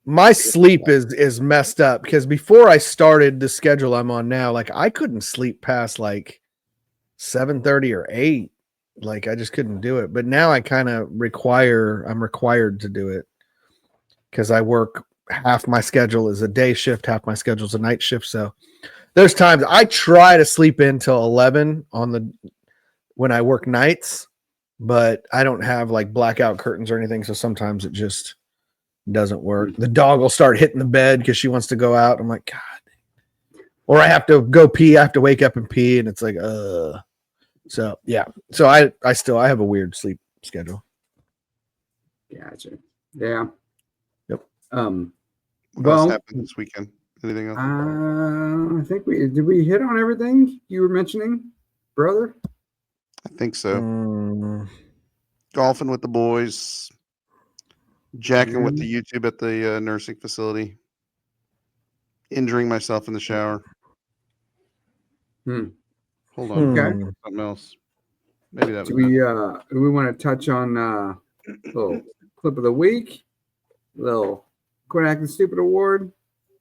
My sleep is messed up because before I started the schedule I'm on now, like I couldn't sleep past like 7:30 or 8. Like I just couldn't do it. But now I kind of I'm required to do it because I work half my schedule is a day shift, half my schedule is a night shift. So there's times I try to sleep in till 11 when I work nights, but I don't have like blackout curtains or anything. So sometimes it just doesn't work. The dog will start hitting the bed because she wants to go out. I'm like, God. Or I have to go pee. I have to wake up and pee, and it's like, So yeah. So I have a weird sleep schedule. Gotcha. Yeah. Yep. What else Well, happened this weekend? Anything else? I think we hit on everything you were mentioning, brother. I think so. Mm, Golfing with the boys, jacking with the YouTube at the nursing facility, injuring myself in the shower. Hmm. Hold on. Okay. Something else. Maybe that was Do we want to touch on a little clip of the week? Little Quit Acting Stupid Award.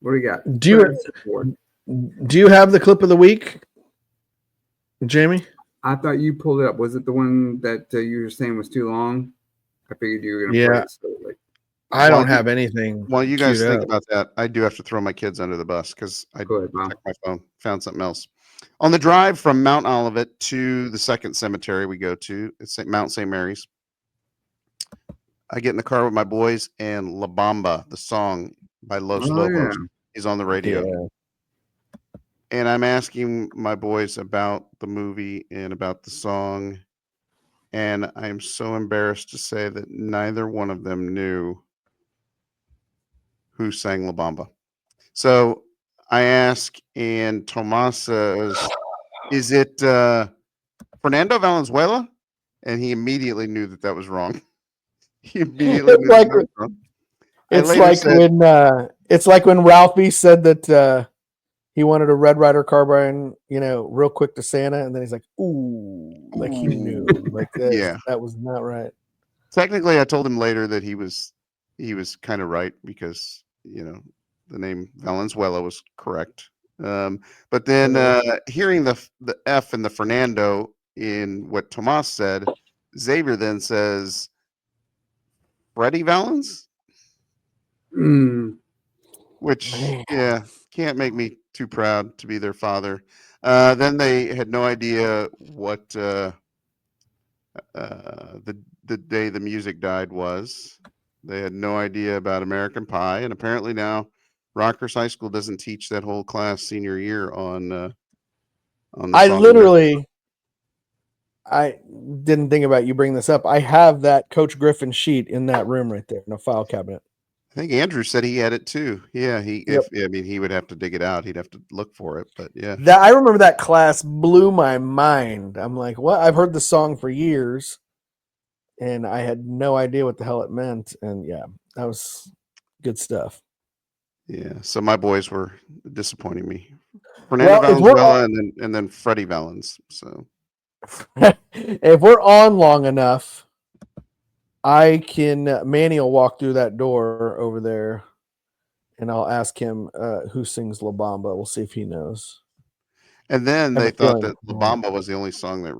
What do we got? Do you have the clip of the week, Jamie? I thought you pulled it up. Was it the one that you were saying was too long? I figured you were going to play Yeah. it slowly. I don't have anything. While you guys queued think up. about that, I do have to throw my kids under the bus because I Go ahead, Bob. checked my phone, found something else. On the drive from Mount Olivet to the second cemetery we go to, it's Mount St. Mary's. I get in the car with my boys, and La Bamba, the song by Los Oh, Lobos, yeah. is on the radio. Yeah. And I'm asking my boys about the movie and about the song. And I am so embarrassed to say that neither one of them knew who sang La Bamba. So I ask, and Tomas says, is it Fernando Valenzuela? And he immediately knew that was wrong. He immediately knew that was wrong. I It's later like said- when Ralphie said that he wanted a Red Ryder carbine, real quick to Santa, and then he's like, "Ooh," like he knew, like Yeah. that was not right. Technically, I told him later that he was kind of right because the name Valenzuela was correct. But then hearing the F in the Fernando in what Tomas said, Xavier then says, Freddie Valens, which Man. can't make me too proud to be their father. Then they had no idea what the day the music died was. They had no idea about American Pie, and apparently now Rockhurst High School doesn't teach that whole class senior year on the I song literally, I didn't think about you bring this up. I have that Coach Griffin sheet in that room right there in a file cabinet. I think Andrew said he had it too. Yeah, Yep. he would have to dig it out. He'd have to look for it, but yeah. That I remember that class blew my mind. I'm like, what? I've heard the song for years, and I had no idea what the hell it meant. And yeah, that was good stuff. Yeah, so my boys were disappointing me. Fernando Valenzuela and then Freddie Valens. So if we're on long enough, Manny will walk through that door over there, and I'll ask him who sings La Bamba. We'll see if he knows. And then they thought that La feeling- Bamba was the only song that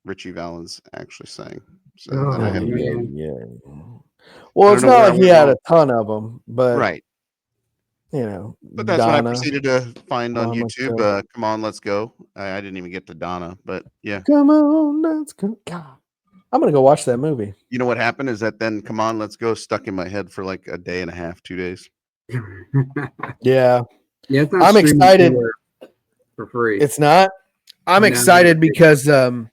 Richie Valens actually sang. So Oh, then I had to man. Yeah. Well, I it's don't know not where like I he went had wrong. a ton of them, but Right. But that's what I Donna, proceeded to find on Come On, Let's YouTube. Go. Come on, let's go. I didn't even get to Donna, but yeah. Come on, let's go. God, I'm gonna go watch that movie. You know what happened is that then Come On, Let's Go stuck in my head for like a day and a half, 2 days. Yeah, Yeah, it's not I'm streaming excited. for free. It's not. I'm No. excited because I'm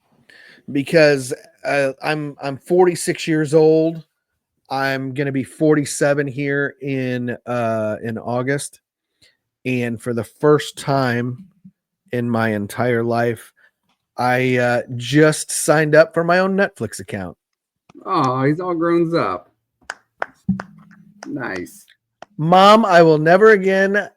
46 years old. I'm gonna be 47 here in August, and for the first time in my entire life, I just signed up for my own Netflix account. Oh, he's all grown up. Nice. Mom, I will never again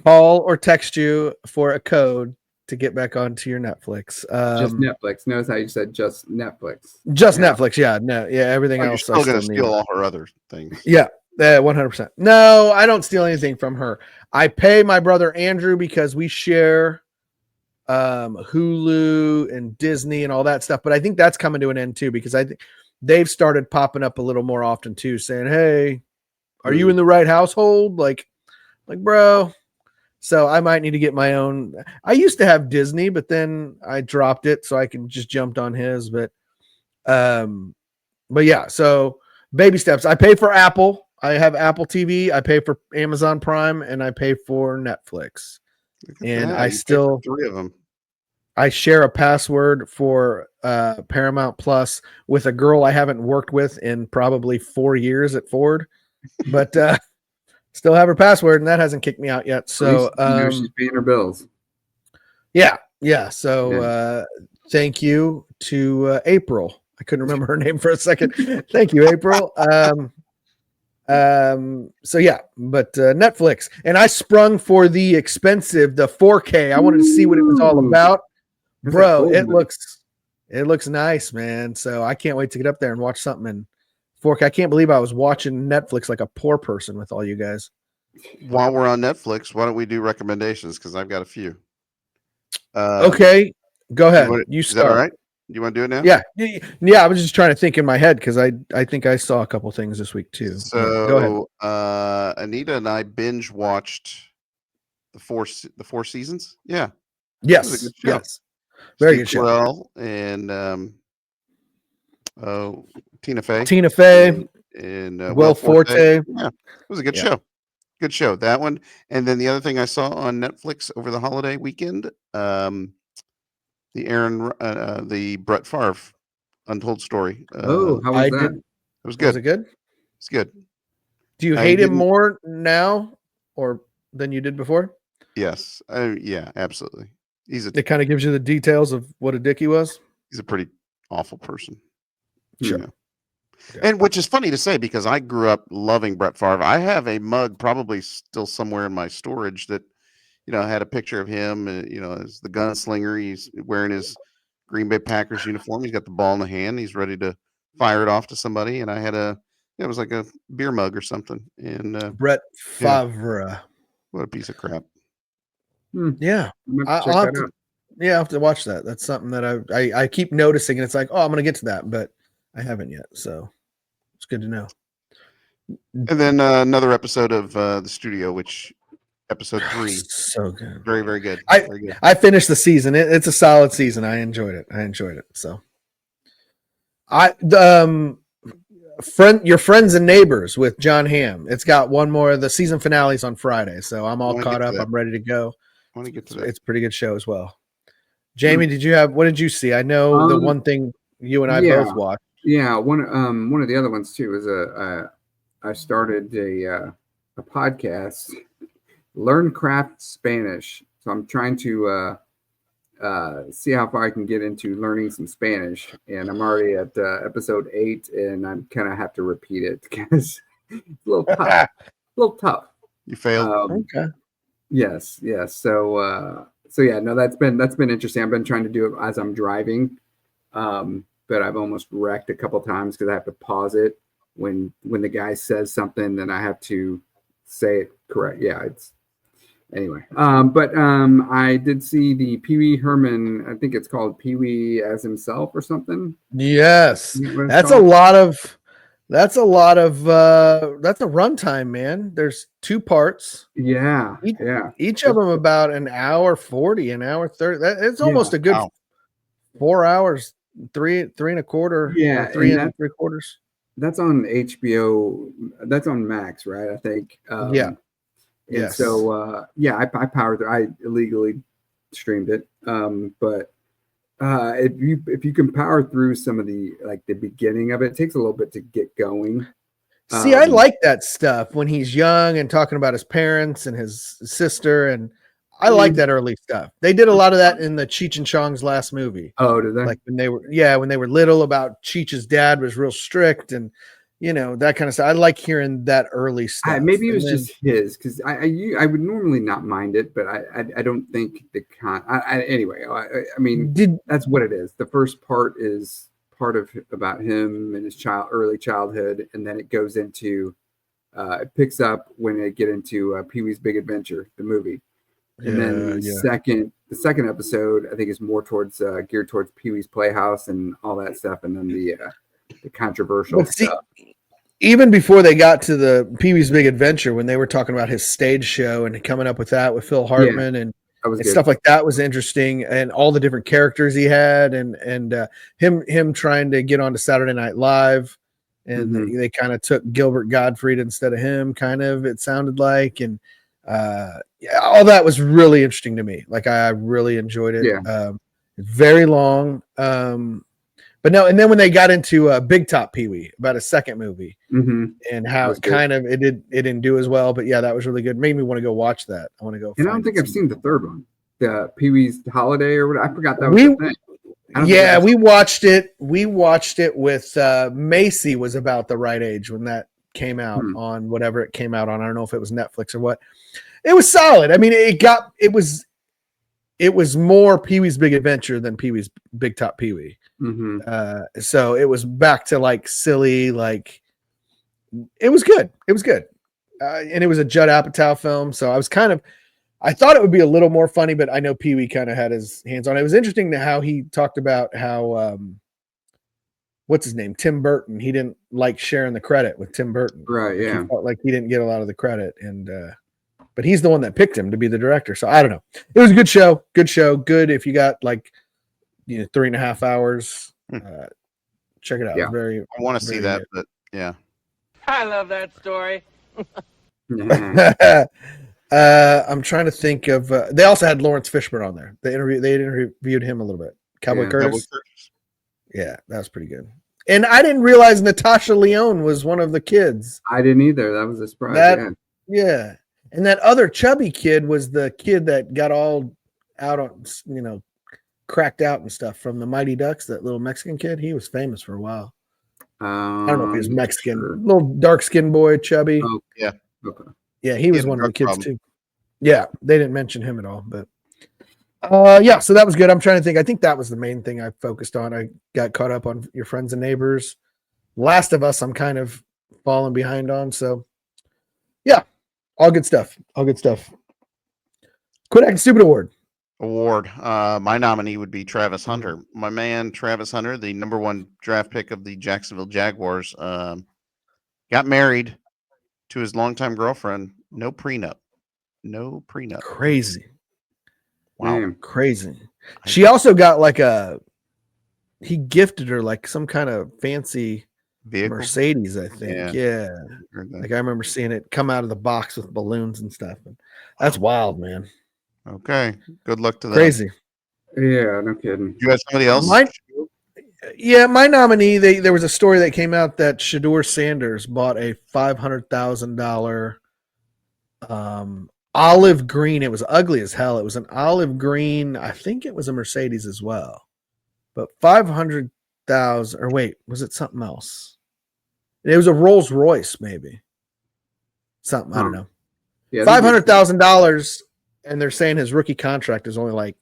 call or text you for a code to get back onto your Netflix. Just Netflix. Notice how you said just Netflix. Just Yeah. Netflix, yeah. No, yeah, everything You're else still I going to still steal need. all her other things. Yeah, 100%. No, I don't steal anything from her. I pay my brother Andrew because we share Hulu and Disney and all that stuff, but I think that's coming to an end too because I think they've started popping up a little more often too, saying, "Hey, are you in the right household?" Like, bro. So I might need to get my own. I used to have Disney, but then I dropped it, so I can just jumped on his. But yeah. So baby steps. I pay for Apple. I have Apple TV. I pay for Amazon Prime, and I pay for Netflix. And Yeah, I you paid still for 3 of them. I share a password for Paramount Plus with a girl I haven't worked with in probably 4 years at Ford, but still have her password, and that hasn't kicked me out yet. So At least you know she's paying her bills. yeah. So thank you to April. I couldn't remember her name for a second. Thank you, April. So yeah, but Netflix, and I sprung for the 4K. I wanted to see what it was all Ooh. about. That's Bro, a cool it one. looks nice, man. So I can't wait to get up there and watch something in 4K. I can't believe I was watching Netflix like a poor person with all you guys. While we're on Netflix, why don't we do recommendations? Because I've got a few. Okay, go ahead. You is start. that all right? You want to do it now? Yeah. I was just trying to think in my head because I think I saw a couple things this week too. Yeah, go ahead. Anita and I binge watched the four seasons. Yeah. Yes. was a good show. Yes. Very Steve good show. Carell and Tina Fey. Tina Fey, and Will Forte. Yeah, it was a good Yeah. show. Good show, that one. And then the other thing I saw on Netflix over the holiday weekend, the Brett Favre Untold Story. Oh, how was I that? did. It was Was good. it good? It's good. Do you I hate him didn't- more now or than you did before? Yes. Yeah, absolutely. He's It kind of gives you the details of what a dick he was. a pretty awful person. Sure. You know. And which is funny to say because I grew up loving Brett Favre. I have a mug probably still somewhere in my storage that had a picture of him, as the gunslinger. He's wearing his Green Bay Packers uniform. He's got the ball in the hand. He's ready to fire it off to somebody. And I had it was like a beer mug or something. And Brett yeah. Favre. What a piece of crap. Yeah. I'm gonna I'll check have that to, out. yeah, I'll have to watch that. That's something that I keep noticing, and it's like, oh, I'm gonna get to that, but I haven't yet. So it's good to know. And then another episode of The Studio, which episode 3. So good. Very, very good. I- Very good. I finished the season. It's a solid season. I enjoyed it. So Your Friends and Neighbors with John Hamm. It's got one more. The season finale's on Friday, so I'm all wanna caught get to up. that. I'm ready to go. I want to get to that. It's a pretty good show as well. Jamie, what did you see? I know the one thing you and I both watched. Yeah, one of the other ones too is I started a podcast, Learn Craft Spanish. So I'm trying to see how far I can get into learning some Spanish, and I'm already at episode 8, and I'm kind of have to repeat it because it's a little tough. You failed. Okay. Yes. So yeah, no, that's been interesting. I've been trying to do it as I'm driving, but I've almost wrecked a couple times because I have to pause it when the guy says something, then I have to say it correct. Yeah, it's anyway. But I did see the Pee Wee Herman. I think it's called Pee Wee as Himself or something. Yes, Is that what it's that's a called? lot of. That's a runtime, man. There's 2 parts. Yeah. Each of them about an hour 40, an hour 30. It's almost a good Wow. 4 hours, three and a quarter. Yeah, or 3 and and 3/4. That's on HBO. That's on Max, right? I think. Yeah. And Yes. so, I powered through. I illegally streamed it. But if you can power through some of the beginning of it, it takes a little bit to get going. See, I like that stuff when he's young and talking about his parents and his sister, and I like that early stuff. They did a lot of that in the Cheech and Chong's last movie. Oh, did they? Like when they were little, about Cheech's dad was real strict and that kind of stuff. I like hearing that early stuff. Maybe it was And then- just his, because I would normally not mind it, but I don't think anyway. I mean, that's what it is. The first part is part of about him and his early childhood, and then it goes into it picks up when they get into Pee-wee's Big Adventure, the movie. And then the second episode, I think, is more towards geared towards Pee-wee's Playhouse and all that stuff, and then the controversial stuff. Even before they got to the Pee-wee's Big Adventure, when they were talking about his stage show and coming up with that with Phil Hartman and stuff like that was interesting, and all the different characters he had, and him trying to get onto Saturday Night Live, and they kind of took Gilbert Gottfried instead of him. Kind of, it sounded like, and all that was really interesting to me. Like I really enjoyed it. Yeah. It's very long. But no, and then when they got into Big Top Pee-wee, about a second movie, and how it didn't do as well, but yeah, that was really good. Made me want to go watch that. I want to go. And I don't think I've seen the third one, the Pee-wee's Holiday or what. I forgot that was the thing. Yeah, we watched it. We watched it with Macy was about the right age when that came out on whatever it came out on. I don't know if it was Netflix or what. It was solid. I mean, it was more Pee-wee's Big Adventure than Pee-wee's Big Top Pee-wee. So it was back to like silly, like it was good. It was good. And it was a Judd Apatow film. So I thought it would be a little more funny, but I know Pee-wee kind of had his hands on it. It was interesting to how he talked about how, what's his name? Tim Burton. He didn't like sharing the credit with Tim Burton. Right. Yeah. He felt like he didn't get a lot of the credit. And, but he's the one that picked him to be the director. So I don't know. It was a good show. Good if you got like, 3.5 hours. Check it out. Yeah. I want to see that, but yeah. I love that story. I'm trying to think of. They also had Lawrence Fishburne on there. They interviewed him a little bit. Cowboy Curtis. Yeah, that was pretty good. And I didn't realize Natasha Lyonne was one of the kids. I didn't either. That was a surprise. Yeah. And that other chubby kid was the kid that got all out on, cracked out and stuff from the Mighty Ducks. That little Mexican kid. He was famous for a while. I don't know if he was Mexican. Sure. Little dark skinned boy, chubby. Oh, yeah. Okay. Yeah, he was one of the drug kids too. Yeah, they didn't mention him at all, but yeah, so that was good. I'm trying to think. I think that was the main thing I focused on. I got caught up on Your Friends and Neighbors. Last of Us, I'm kind of falling behind on. So yeah, all good stuff. All good stuff. Quit Acting Stupid Award. My nominee would be Travis Hunter. My man, Travis Hunter, the number 1 draft pick of the Jacksonville Jaguars, got married to his longtime girlfriend. No prenup. No prenup. Crazy. Wow. Damn. Crazy. She also got like he gifted her like some kind of fancy Vehicle. Mercedes, I think. Yeah. Like I remember seeing it come out of the box with balloons and stuff. That's wild, man. Okay. Good luck to them. Crazy. Yeah, no kidding. You got somebody else? My nominee, there was a story that came out that Shedeur Sanders bought a $500,000 olive green. It was ugly as hell. It was an olive green. I think it was a Mercedes as well. But 500,000, or wait, was it something else? It was a Rolls Royce, maybe. Something, I don't know. Yeah, $500,000, and they're saying his rookie contract is only like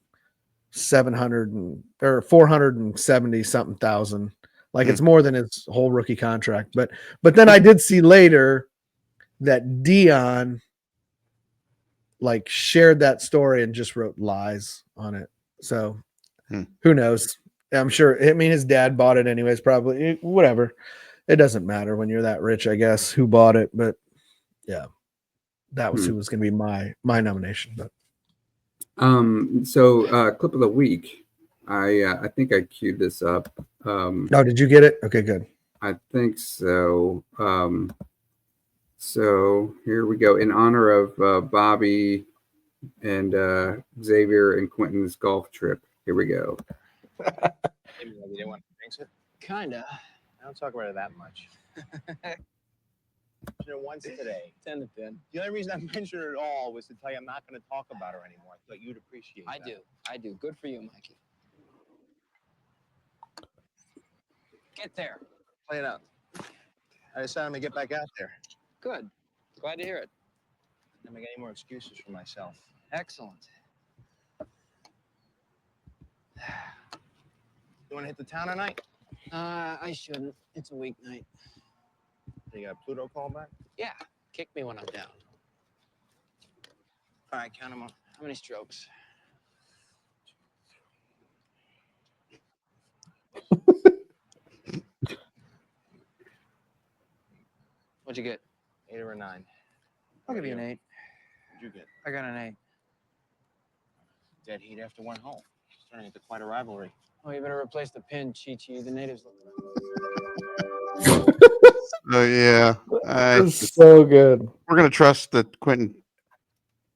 470 something thousand. Like it's more than his whole rookie contract. But then I did see later that Dion like shared that story and just wrote lies on it. So who knows? I'm sure. I mean, his dad bought it anyways, probably. Whatever. It doesn't matter when you're that rich, I guess, who bought it. But yeah, that was who was going to be my nomination. But so clip of the week. I think I queued this up. Oh, did you get it? Okay, good. I think so. So here we go. In honor of Bobby and Xavier and Quentin's golf trip. Here we go. You didn't want to drink it? Kinda. I don't talk about it that much. Once today. 10 to 10. The only reason I mentioned it at all was to tell you I'm not going to talk about her anymore. I thought you'd appreciate that. I do. Good for you, Mikey. Get there. Play it out. I decided I'm going to get back out there. Good. Glad to hear it. Don't make any more excuses for myself. Excellent. You want to hit the town tonight? I shouldn't. It's a weeknight. You got Pluto call back? Yeah. Kick me when I'm down. All right, count them up. How many strokes? What'd you get? 8 or a 9? I'll give you an 8. What'd you get? I got an 8. Dead heat after one hole. It's turning into quite a rivalry. Oh, you better replace the pin, Chi-Chi. The natives look. Oh yeah, It's so good. We're gonna trust that Quentin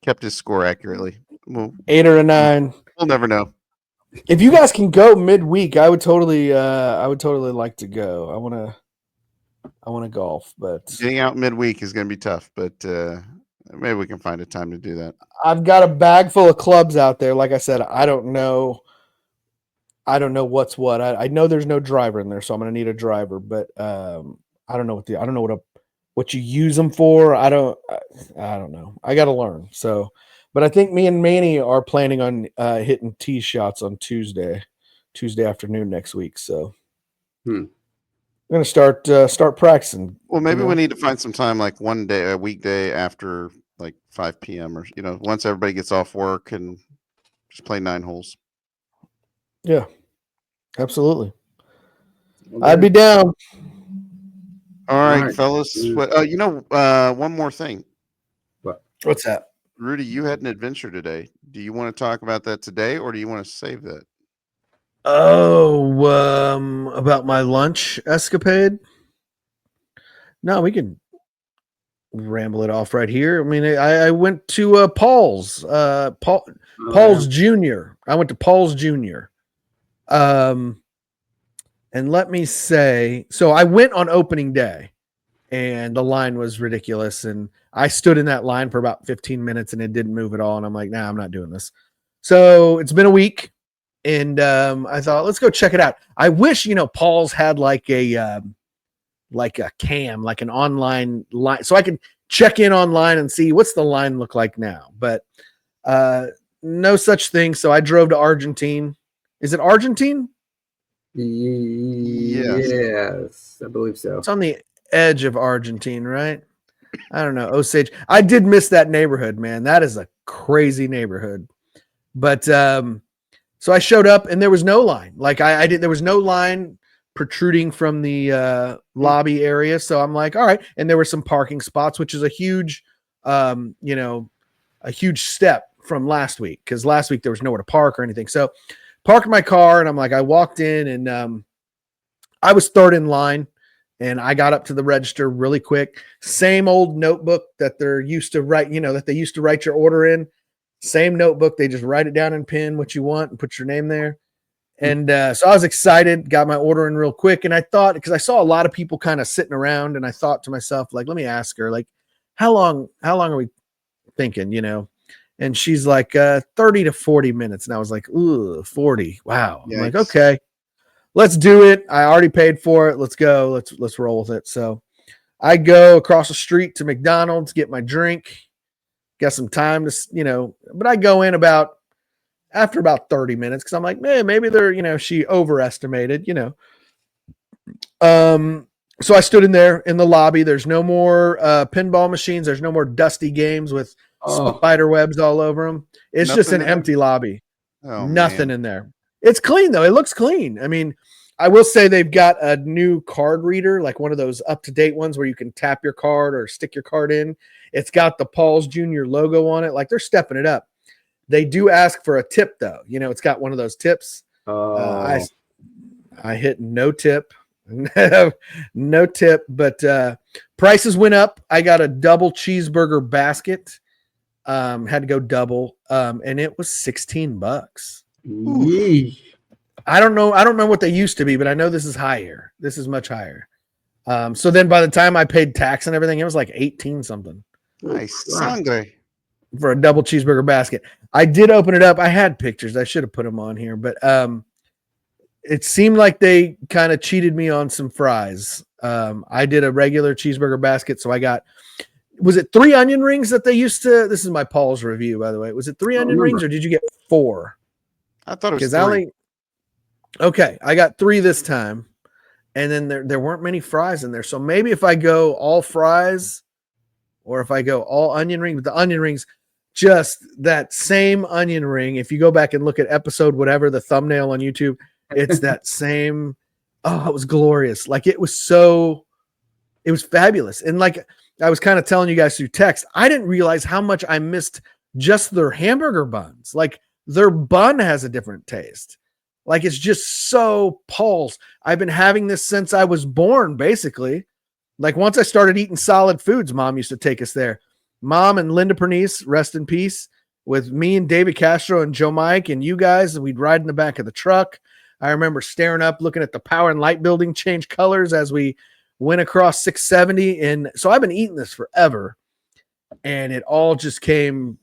kept his score accurately. 8 or a 9. We'll never know. If you guys can go midweek, I would totally like to go. I want to golf, but Getting out midweek is gonna be tough. But maybe we can find a time to do that. I've got a bag full of clubs out there. Like I said, I don't know what's what. I know there's no driver in there, so I'm gonna need a driver. But I don't know what you use them for. I don't know. I got to learn. So, but I think me and Manny are planning on hitting tee shots on Tuesday afternoon next week. So I'm gonna start practicing. Well, maybe we need to find some time, like a weekday after like 5 p.m. or once everybody gets off work and just play 9 holes. Yeah, absolutely. I'd be down. All right, fellas. One more thing. What's that? Rudy, you had an adventure today. Do you want to talk about that today, or do you want to save that? Oh, about my lunch escapade? No, we can ramble it off right here. I mean, I went to Paul's Jr. I went to Paul's Jr. And let me say, so I went on opening day and the line was ridiculous. And I stood in that line for about 15 minutes and it didn't move at all. And I'm like, nah, I'm not doing this. So it's been a week and I thought, let's go check it out. I wish, Paul's had like a cam, like an online line, so I could check in online and see what's the line look like now. But no such thing. So I drove to Argentine. Is it Argentine? Yes, I believe so. It's on the edge of Argentine, right? I don't know. Osage. I did miss that neighborhood, man. That is a crazy neighborhood. But so I showed up and there was no line. Like there was no line protruding from the lobby area. So I'm like, all right. And there were some parking spots, which is a huge, a huge step from last week. Cause last week there was nowhere to park or anything. So parked my car and I'm like, I walked in and I was third in line and I got up to the register really quick. Same old notebook that they're used to write, that they used to write your order in. Same notebook. They just write it down and pin what you want and put your name there. And so I was excited, got my order in real quick. And I thought, because I saw a lot of people kind of sitting around and I thought to myself, like, let me ask her, like, how long are we thinking, And she's like, 30 to 40 minutes. And I was like, ooh, 40. Wow. Yikes. I'm like, okay, let's do it. I already paid for it. Let's go. Let's roll with it. So I go across the street to McDonald's, get my drink, got some time to, but I go in after about 30 minutes. Cause I'm like, man, maybe they're, she overestimated, so I stood in there in the lobby. There's no more pinball machines. There's no more dusty games with spider webs all over them. It's Nothing just an in there? empty lobby. Oh, Nothing man. in there. It's clean though. It looks clean. I mean, I will say they've got a new card reader, like one of those up-to-date ones where you can tap your card or stick your card in. It's got the Paul's Jr. logo on it. Like they're stepping it up. They do ask for a tip though. It's got one of those tips. I hit no tip. No tip, but prices went up. I got a double cheeseburger basket. Had to go double. And it was $16. Yee. I don't know what they used to be, but I know this is higher. This is much higher. So then by the time I paid tax and everything, it was like 18 something Nice. Sangre. for a double cheeseburger basket. I did open it up. I had pictures. I should have put them on here, but it seemed like they kind of cheated me on some fries. I did a regular cheeseburger basket. So I got, was it 3 onion rings that they used to, this is my Paul's review, by the way. Was it 3 onion rings or did you get 4? I thought it was I 3. okay, I got 3 this time. And then there weren't many fries in there. So maybe if I go all fries or if I go all onion ring, but the onion rings, just that same onion ring. If you go back and look at episode, whatever, the thumbnail on YouTube, it's that same. Oh, it was glorious. Like it was fabulous. And like I was kind of telling you guys through text, I didn't realize how much I missed just their hamburger buns. Like their bun has a different taste. Like it's just so Paul's. I've been having this since I was born, basically. Like once I started eating solid foods, Mom used to take us there. Mom and Linda Pernice, rest in peace, with me and David Castro and Joe Mike and you guys, we'd ride in the back of the truck. I remember staring up, looking at the power and light building change colors as we went across 670. And so I've been eating this forever. And it all just came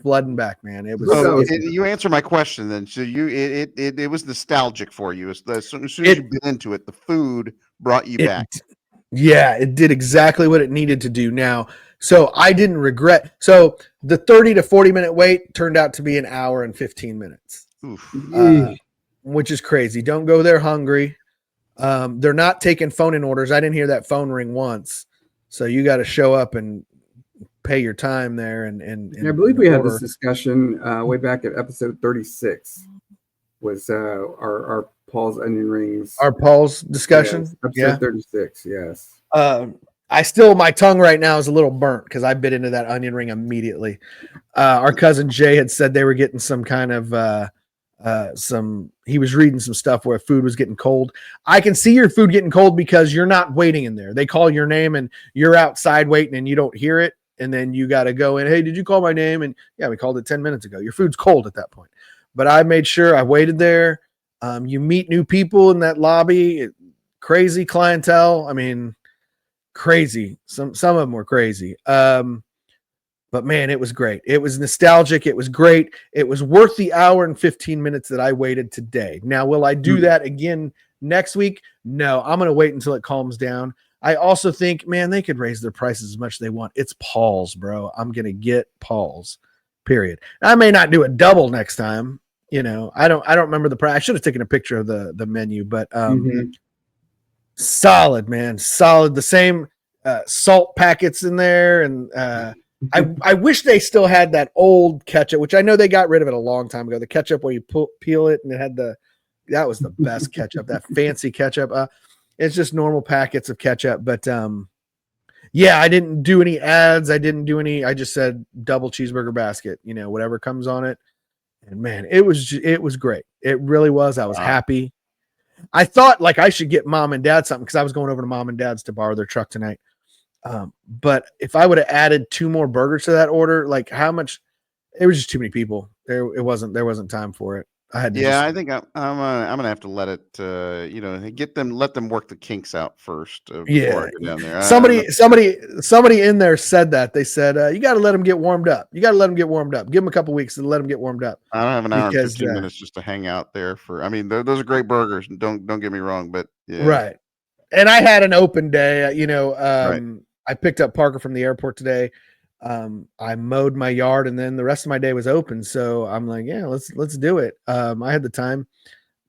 flooding back, man. It was. You answer my question then. So it was nostalgic for you. As soon as you've been into it, the food brought you back. Yeah, it did exactly what it needed to do. Now, so I didn't regret. So the 30 to 40 minute wait turned out to be an hour and 15 minutes, which is crazy. Don't go there hungry. They're not taking phone-in orders. I didn't hear that phone ring once. So you got to show up and pay your time there. And I believe we had this discussion way back at episode 36 was our Paul's onion rings. Our Paul's discussion. Yes, episode 36. Yes. My tongue right now is a little burnt because I bit into that onion ring immediately. Our cousin Jay had said they were getting some kind of, he was reading some stuff where food was getting cold. I can see your food getting cold because you're not waiting in there. They call your name and you're outside waiting and you don't hear it. And then you got to go in. Hey, did you call my name? And yeah, we called it 10 minutes ago. Your food's cold at that point. But I made sure I waited there. You meet new people in that lobby, crazy clientele. I mean, crazy. Some of them were crazy. But man, it was great. It was nostalgic. It was great. It was worth the hour and 15 minutes that I waited today. Now, will I do that again next week? No, I'm going to wait until it calms down. I also think, man, they could raise their prices as much as they want. It's Paul's, bro. I'm gonna get Paul's. Period. I may not do a double next time. You know, I don't remember the price. I should have taken a picture of the menu, but solid, man, solid. The same salt packets in there, and I wish they still had that old ketchup, which I know they got rid of it a long time ago. The ketchup where you peel it and it had that was the best ketchup, that fancy ketchup. It's just normal packets of ketchup, but yeah, I didn't do any ads. I just said double cheeseburger basket, you know, whatever comes on it. And man, it was great. It really was. I was happy. I thought like I should get mom and dad something because I was going over to mom and dad's to borrow their truck tonight. But if I would have added 2 more burgers to that order, like how much? It was just too many people. There wasn't time for it. I had to I think I'm gonna have to let it let them work the kinks out first before I go down there. Somebody in there said that. They said you got to let them get warmed up. Give them a couple weeks and let them get warmed up. I don't have an hour and 15 minutes just to hang out there for. I mean, those are great burgers. Don't get me wrong, but yeah. Right. And I had an open day. Right. I picked up Parker from the airport today. I mowed my yard and then the rest of my day was open. So I'm like, yeah, let's do it. I had the time.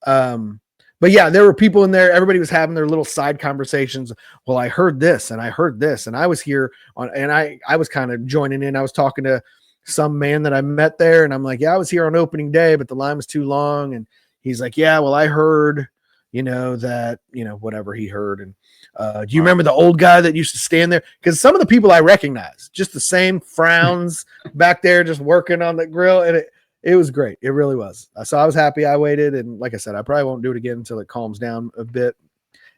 But yeah, there were people in there. Everybody was having their little side conversations. Well, I heard this and I heard this and I was here and I was kind of joining in. I was talking to some man that I met there and I'm like, yeah, I was here on opening day, but the line was too long. And he's like, yeah, well, I heard, that, whatever he heard. And do you remember the old guy that used to stand there? Because some of the people I recognize, just the same frowns back there, just working on the grill. And it was great. It really was. So I was happy I waited. And like I said, I probably won't do it again until it calms down a bit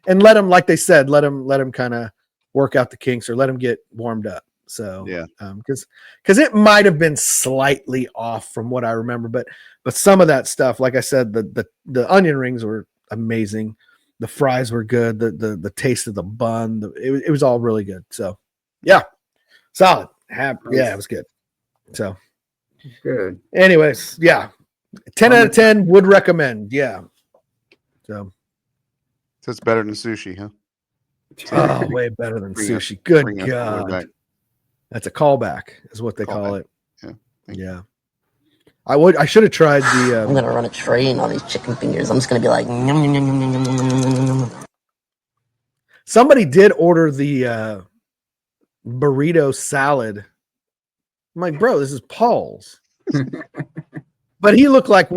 and let them, like they said, let them kind of work out the kinks or let them get warmed up. So, yeah, because it might've been slightly off from what I remember, but some of that stuff, like I said, the onion rings were amazing. The fries were good. The taste of the bun, it was all really good. So yeah, solid. Yeah, it was good. So good. Anyways, yeah, 10 out of 10 would recommend. Yeah. So it's better than sushi, huh? Oh, way better than sushi. Good God. That's a callback is what they call it. Yeah. I should have tried the I'm gonna run a train on these chicken fingers. I'm just gonna be like yum, yum, yum, yum, yum, yum, yum. Somebody did order the burrito salad. I'm like, bro, this is Paul's. But he looked like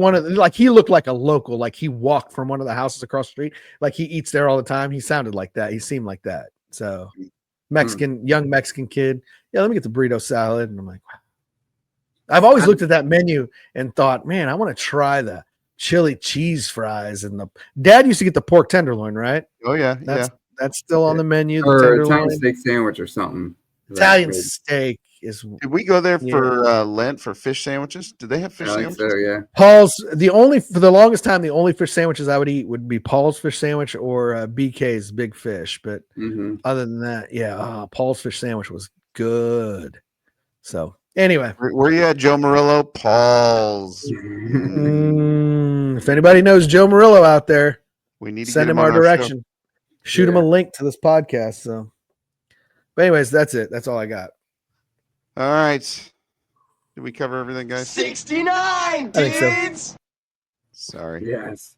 he looked like a local, like he walked from one of the houses across the street, like he eats there all the time. He sounded like that. He seemed like that. So young Mexican kid. Yeah, let me get the burrito salad. And I'm like, wow. I've always looked at that menu and thought, man, I want to try the chili cheese fries. And the dad used to get the pork tenderloin, right? Oh yeah. That's still on the menu. Or Italian steak sandwich or something. Italian steak is. Did we go there for Lent for fish sandwiches? Did they have fish sandwiches? So, yeah. Paul's for the longest time, the only fish sandwiches I would eat would be Paul's fish sandwich or BK's Big Fish. But other than that, Paul's fish sandwich was good. So anyway, where you at, Joe Murillo? Paul's. If anybody knows Joe Murillo out there, we need to send him our direction. Shoot him a link to this podcast. So, but anyways, that's it. That's all I got. All right. Did we cover everything, guys? 69 dudes. Sorry. Yes.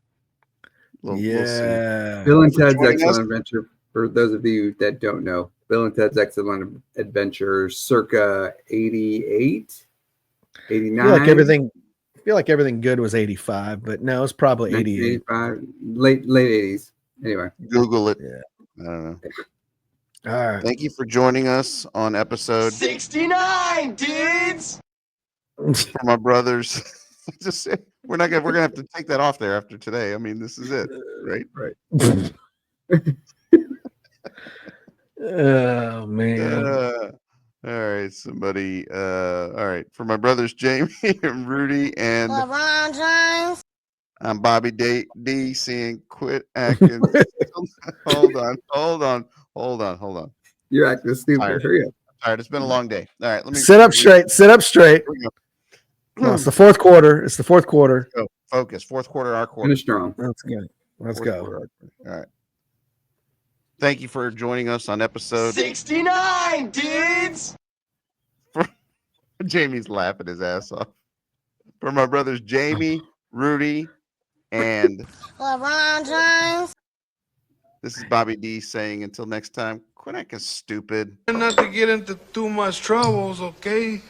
We'll see. Bill and Ted's Excellent Adventure. For those of you that don't know, Bill and Ted's Excellent Adventure, circa 88, 89. I feel like everything good was 85, but no, it's probably 88. 85, late 80s. Anyway, Google it. Yeah. I don't know. All right. Thank you for joining us on episode 69 dudes. For my brothers. Just we're gonna have to take that off there after today. I mean, this is it, right? Right. Oh man. All right, somebody. All right, for my brothers Jamie and Rudy and LeBron James. I'm Bobby D. Seeing Quit Acting. Hold on. You're acting stupid. Hurry up. All right, it's been a long day. All right, let me sit up straight. No, it's the fourth quarter. Let's go. Focus. Fourth quarter, our quarter. Finish strong. Let's go. All right. Thank you for joining us on episode 69, dudes! Jamie's laughing his ass off. For my brothers Jamie, Rudy, and LeBron James. this is Bobby D saying until next time, quit acting stupid. Not to get into too much troubles, okay?